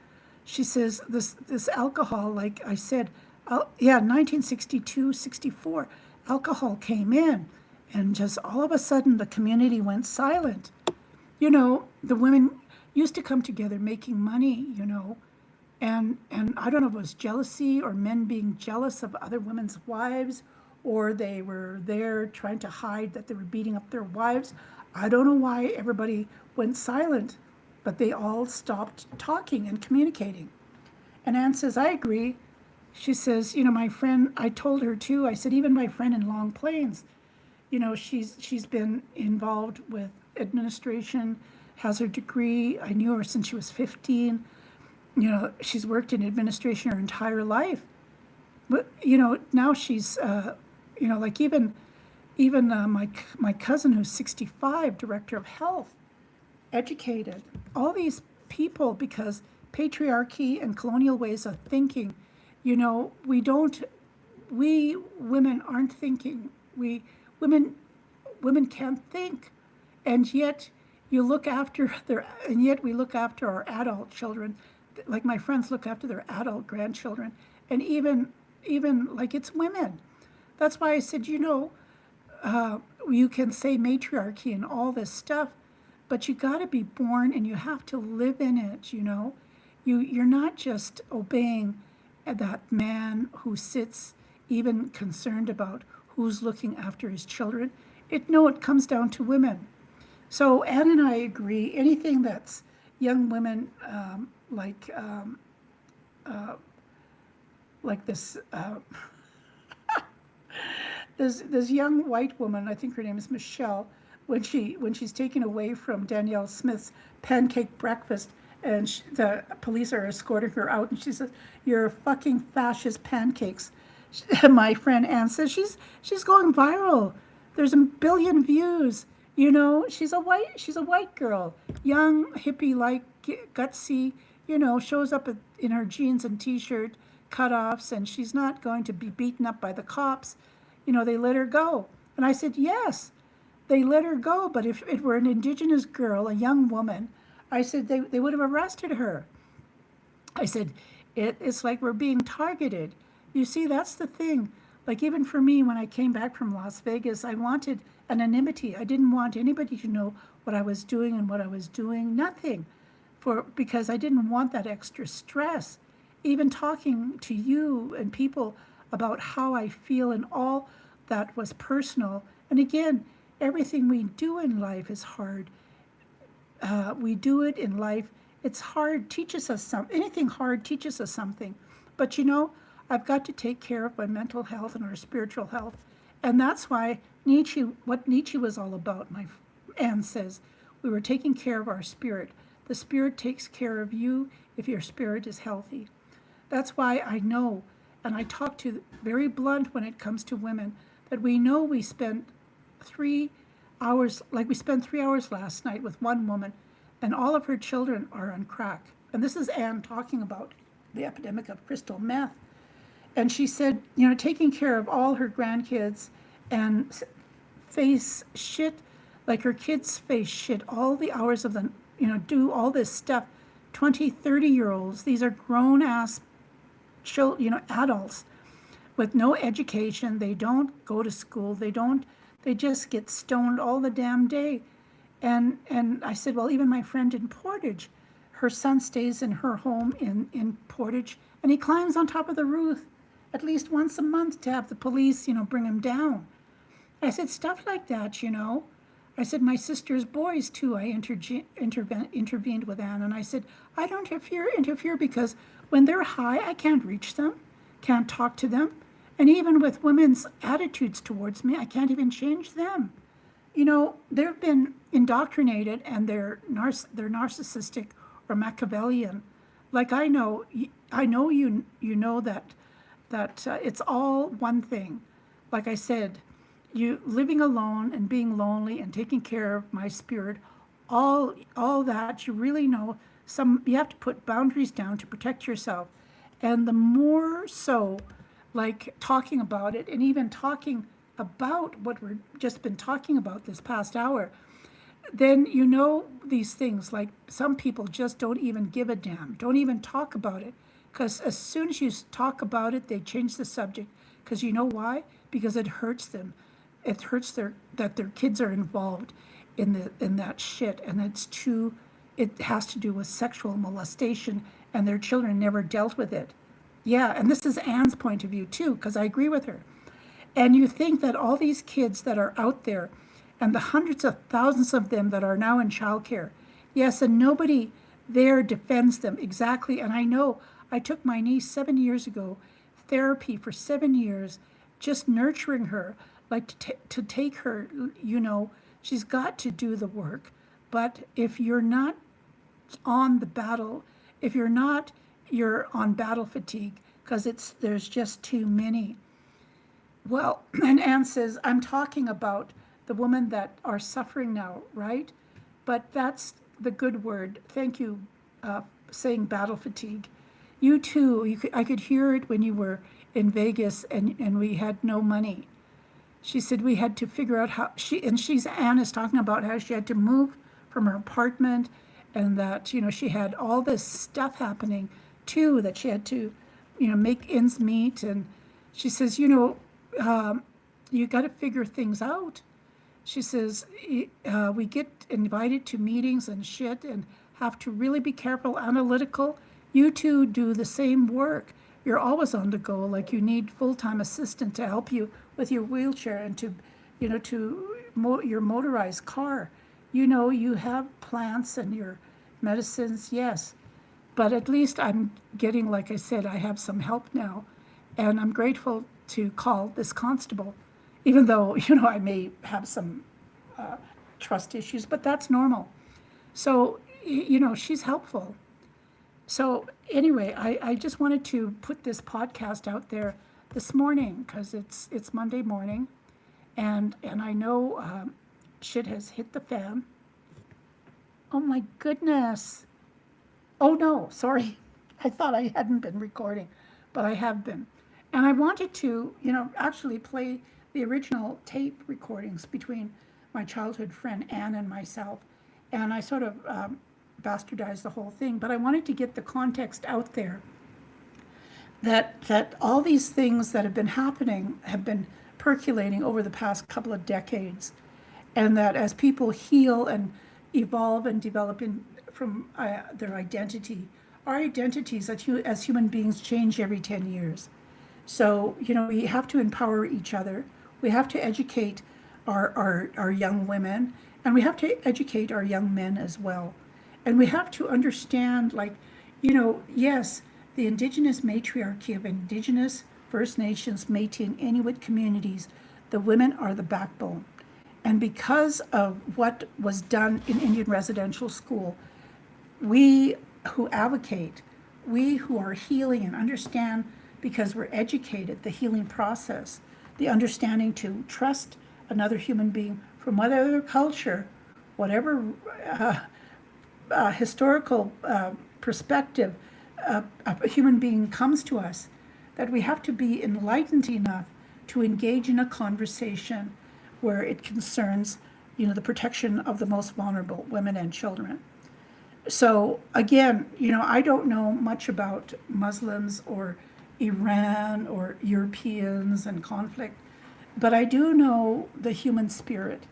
She says this alcohol, like I said, 1962, 64, alcohol came in, and just all of a sudden the community went silent. The women used to come together making money, and I don't know if it was jealousy or men being jealous of other women's wives, or they were there trying to hide that they were beating up their wives. I don't know why everybody went silent, but they all stopped talking and communicating. And Anne says, I agree. She says, my friend, I told her too, I said, even my friend in Long Plains, she's been involved with administration, has her degree. I knew her since she was 15. She's worked in administration her entire life. But, now she's, like even my cousin who's 65, director of health, educated. All these people, because patriarchy and colonial ways of thinking, we women aren't thinking. Women can't think. And yet we look after our adult children, like my friends look after their adult grandchildren, and even like it's women. That's why I said, you can say matriarchy and all this stuff, but you got to be born and you have to live in it. You're not just obeying that man who sits even concerned about who's looking after his children. It comes down to women. So Anne and I agree. Anything that's young women, like this this young white woman, I think her name is Michelle, when she's taken away from Danielle Smith's pancake breakfast, and the police are escorting her out, and she says, "You're fucking fascist pancakes." My friend Anne says she's going viral. There's a billion views. She's a white girl, young, hippie-like, gutsy. Shows up in her jeans and t-shirt, cutoffs, and she's not going to be beaten up by the cops. They let her go. And I said, yes, they let her go. But if it were an Indigenous girl, a young woman, I said they would have arrested her. I said, it's like we're being targeted. You see, that's the thing. Like even for me, when I came back from Las Vegas, I wanted anonymity. I didn't want anybody to know what I was doing and what I was doing. Nothing. Because I didn't want that extra stress. Even talking to you and people about how I feel and all that was personal. And again, everything we do in life is hard. We do it in life. It's hard, teaches us something. Anything hard teaches us something. But I've got to take care of my mental health and our spiritual health. And that's why what Nietzsche was all about, my Anne says, We were taking care of our spirit. The spirit takes care of you if your spirit is healthy. That's why I know, and I talk to very blunt when it comes to women, that we know we spent 3 hours, like we spent 3 hours last night with one woman, and all of her children are on crack. And this is Anne talking about the epidemic of crystal meth. And she said, taking care of all her grandkids and face shit, like her kids face shit all the hours of the, do all this stuff. 20, 30-year-olds, these are grown-ass children, adults with no education. They don't go to school. They just get stoned all the damn day. And I said, well, even my friend in Portage, her son stays in her home in Portage, and he climbs on top of the roof at least once a month to have the police, bring him down. I said, stuff like that, I said, my sister's boys, too, I intervened with Anne, and I said, I don't interfere because when they're high, I can't reach them, can't talk to them. And even with women's attitudes towards me, I can't even change them. They've been indoctrinated, and they're narcissistic or Machiavellian. Like I know you know that it's all one thing. Like I said, you living alone and being lonely and taking care of my spirit, all that, you really know you have to put boundaries down to protect yourself. And the more so, like talking about it, and even talking about what we've just been talking about this past hour, then these things, like some people just don't even give a damn, don't even talk about it. Because as soon as you talk about it, they change the subject. Because you know why? Because it hurts them. It hurts that their kids are involved in that shit, and it has to do with sexual molestation, and their children never dealt with it. Yeah, and this is Anne's point of view too, because I agree with her. And you think that all these kids that are out there, and the hundreds of thousands of them that are now in childcare, yes, and nobody there defends them exactly. And I know I took my niece 7 years ago, therapy for 7 years, just nurturing her, like to take her, she's got to do the work. But if you're not on the battle, you're on battle fatigue, because there's just too many. Well, and Anne says, I'm talking about the women that are suffering now, right? But that's the good word. Thank you, saying battle fatigue. You too, I could hear it when you were in Vegas and we had no money. She said we had to figure out how, Anne is talking about how she had to move from her apartment, and that, she had all this stuff happening too, that she had to, make ends meet. And she says, you got to figure things out. She says, we get invited to meetings and shit and have to really be careful, analytical. You two do the same work. You're always on the go, like you need full-time assistant to help you with your wheelchair and to your motorized car. You have plants and your medicines, yes. But at least I'm getting, like I said, I have some help now. And I'm grateful to call this constable, even though, I may have some trust issues, but that's normal. So, she's helpful. So anyway, I just wanted to put this podcast out there this morning because it's Monday morning, and I know shit has hit the fan. Oh my goodness. Oh no, sorry. I thought I hadn't been recording, but I have been. And I wanted to, actually play the original tape recordings between my childhood friend Anne and myself. And I sort of bastardized the whole thing, but I wanted to get the context out there that all these things that have been happening have been percolating over the past couple of decades, and that as people heal and evolve and develop from their identity, our identities as human beings change every 10 years. So, we have to empower each other. We have to educate our young women, and we have to educate our young men as well. And we have to understand, yes, the Indigenous matriarchy of Indigenous, First Nations, Métis, and Inuit communities, the women are the backbone. And because of what was done in Indian residential school, we who advocate, we who are healing and understand, because we're educated, the healing process, the understanding to trust another human being from whatever culture, whatever historical perspective a human being comes to us, that we have to be enlightened enough to engage in a conversation where it concerns, the protection of the most vulnerable, women and children. So again, I don't know much about Muslims or Iran or Europeans and conflict, but I do know the human spirit.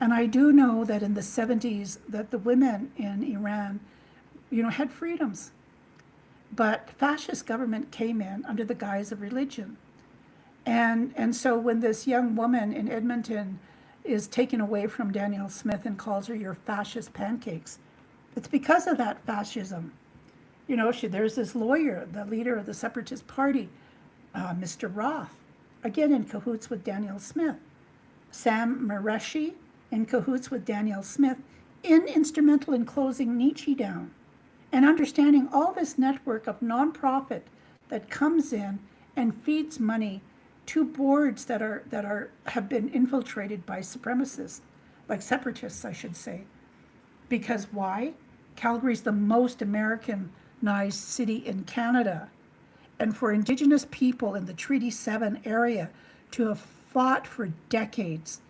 And I do know that in the 70s that the women in Iran, had freedoms. But fascist government came in under the guise of religion. And so when this young woman in Edmonton is taken away from Danielle Smith and calls her your fascist pancakes, it's because of that fascism. There's this lawyer, the leader of the Separatist Party, Mr. Roth, again in cahoots with Danielle Smith. Sam Mareshi in cahoots with Danielle Smith, instrumental in closing Nietzsche down and understanding all this network of nonprofit that comes in and feeds money to boards that have been infiltrated by supremacists, like separatists, I should say. Because why? Calgary's the most Americanized city in Canada. And for Indigenous people in the Treaty 7 area to have fought for decades,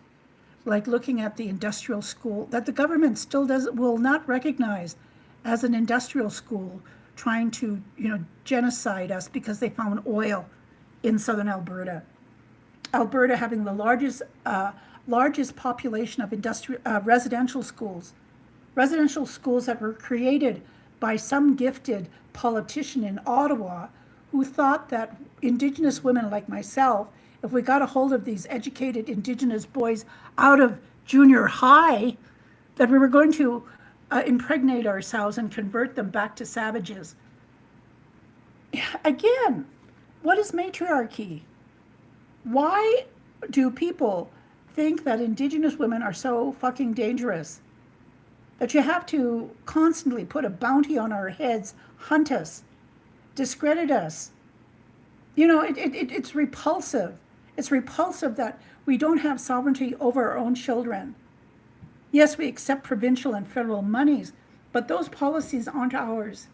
like looking at the industrial school that the government still will not recognize as an industrial school, trying to, genocide us because they found oil in southern Alberta. Alberta having the largest population of residential schools that were created by some gifted politician in Ottawa who thought that Indigenous women like myself, if we got a hold of these educated Indigenous boys out of junior high, that we were going to impregnate ourselves and convert them back to savages. Again, what is matriarchy? Why do people think that Indigenous women are so fucking dangerous? That you have to constantly put a bounty on our heads, hunt us, discredit us. It's repulsive. It's repulsive that we don't have sovereignty over our own children. Yes, we accept provincial and federal monies, but those policies aren't ours.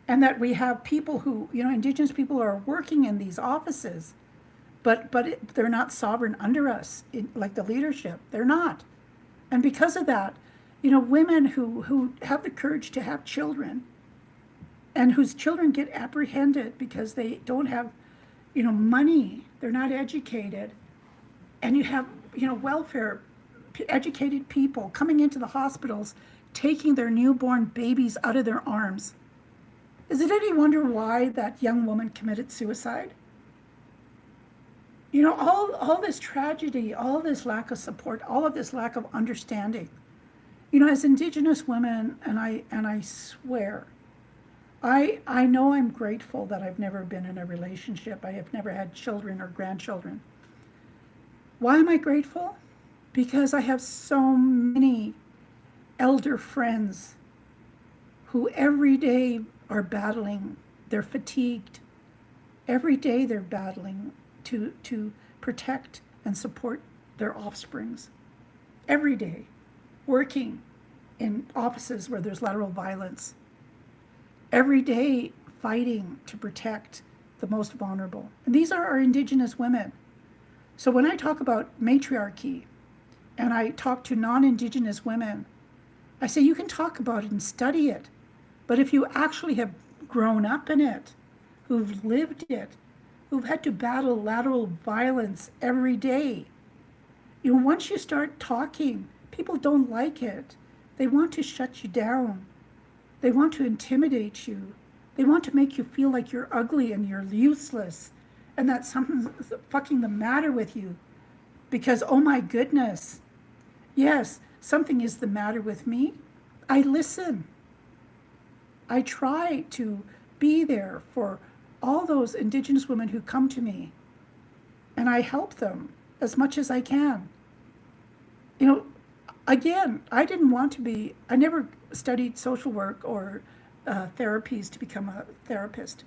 And that we have people who, Indigenous people are working in these offices, but they're not sovereign under us, like the leadership. They're not. And because of that, women who have the courage to have children and whose children get apprehended because they don't have, money, they're not educated, and you have, welfare educated people coming into the hospitals, taking their newborn babies out of their arms. Is it any wonder why that young woman committed suicide? All this tragedy, all this lack of support, all of this lack of understanding. As Indigenous women, and I swear, I know I'm grateful that I've never been in a relationship. I have never had children or grandchildren. Why am I grateful? Because I have so many elder friends who every day are battling, they're fatigued. Every day they're battling to protect and support their offsprings. Every day, working in offices where there's lateral violence. Every day fighting to protect the most vulnerable. And these are our Indigenous women. So when I talk about matriarchy, and I talk to non-Indigenous women, I say you can talk about it and study it, but if you actually have grown up in it, who've lived it, who've had to battle lateral violence every day, once you start talking, people don't like it. They want to shut you down. They want to intimidate you. They want to make you feel like you're ugly and you're useless and that something's fucking the matter with you. Because, oh my goodness, yes, something is the matter with me. I listen. I try to be there for all those Indigenous women who come to me, and I help them. as much as I can. You know, again, I never studied social work or therapies to become a therapist.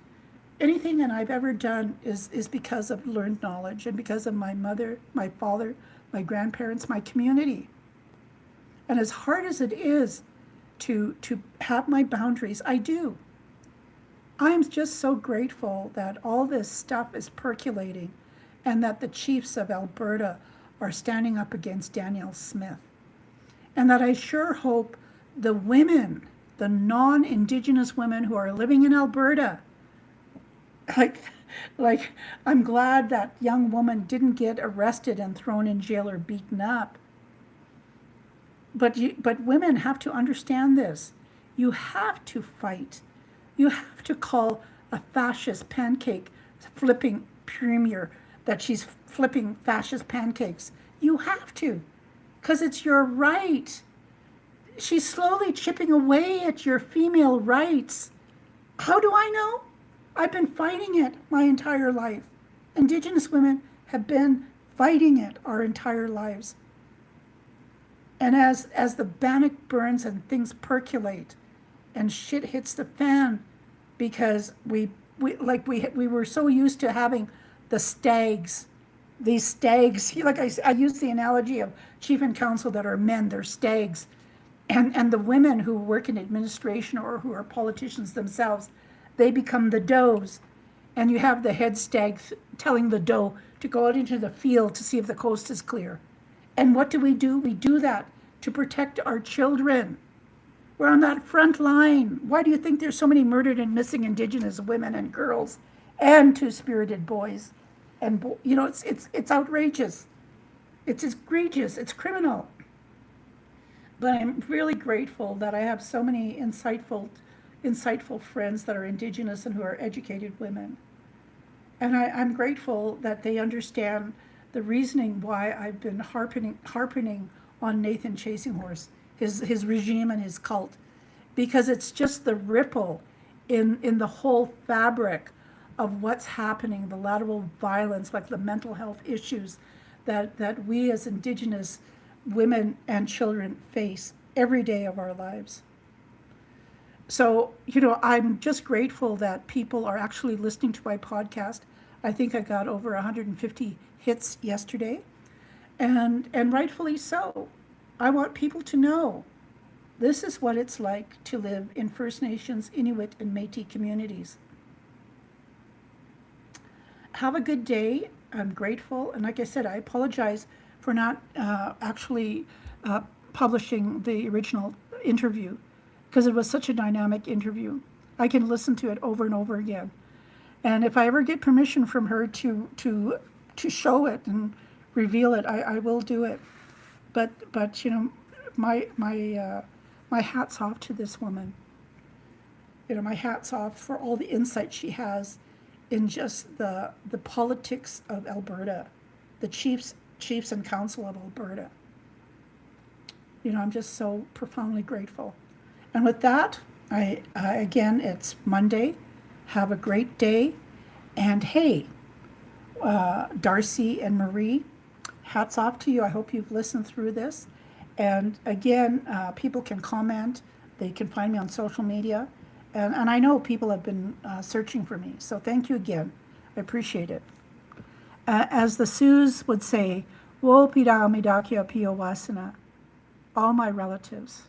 Anything that I've ever done is because of learned knowledge and because of my mother, my father, my grandparents, my community. And as hard as it is to have my boundaries, I do. I am just so grateful that all this stuff is percolating and that the chiefs of Alberta are standing up against Danielle Smith. And that I sure hope the women, the non-Indigenous women who are living in Alberta, like, like I'm glad that young woman didn't get arrested and thrown in jail or beaten up. But women have to understand this. You have to fight. You have to call a fascist pancake flipping premier that she's flipping fascist pancakes. You have to, because it's your right. She's slowly chipping away at your female rights. How do I know? I've been fighting it my entire life. Indigenous women have been fighting it our entire lives. And as the bannock burns and things percolate and shit hits the fan, because we were so used to having the stags, these stags, like I use the analogy of chief and council that are men, they're stags. And the women who work in administration or who are politicians themselves, they become the does. And you have the head stag telling the doe to go out into the field to see if the coast is clear. And what do? We do that to protect our children. We're on that front line. Why do you think there's so many murdered and missing Indigenous women and girls and two-spirited boys? And it's outrageous. It's egregious. It's criminal. But I'm really grateful that I have so many insightful friends that are Indigenous and who are educated women. And I'm grateful that they understand the reasoning why I've been harping on Nathan Chasinghorse, his regime and his cult, because it's just the ripple in the whole fabric of what's happening, the lateral violence, like the mental health issues that we as Indigenous women and children face every day of our lives. So, I'm just grateful that people are actually listening to my podcast. I think I got over 150 hits yesterday, and rightfully so. I want people to know this is what it's like to live in First Nations, Inuit, and Métis communities. Have a good day. I'm grateful, and like I said, I apologize for not actually publishing the original interview, because it was such a dynamic interview. I can listen to it over and over again. And if I ever get permission from her to show it and reveal it, I will do it. But my hat's off to this woman. My hat's off for all the insight she has in just the politics of Alberta, the chiefs and council of Alberta. I'm just so profoundly grateful. And with that, again, it's Monday. Have a great day. And hey, Darcy and Marie, hats off to you. I hope you've listened through this. And again, people can comment. They can find me on social media. And I know people have been searching for me. So thank you again. I appreciate it. As the Sioux would say, Wo pida midakia pio wasana, all my relatives.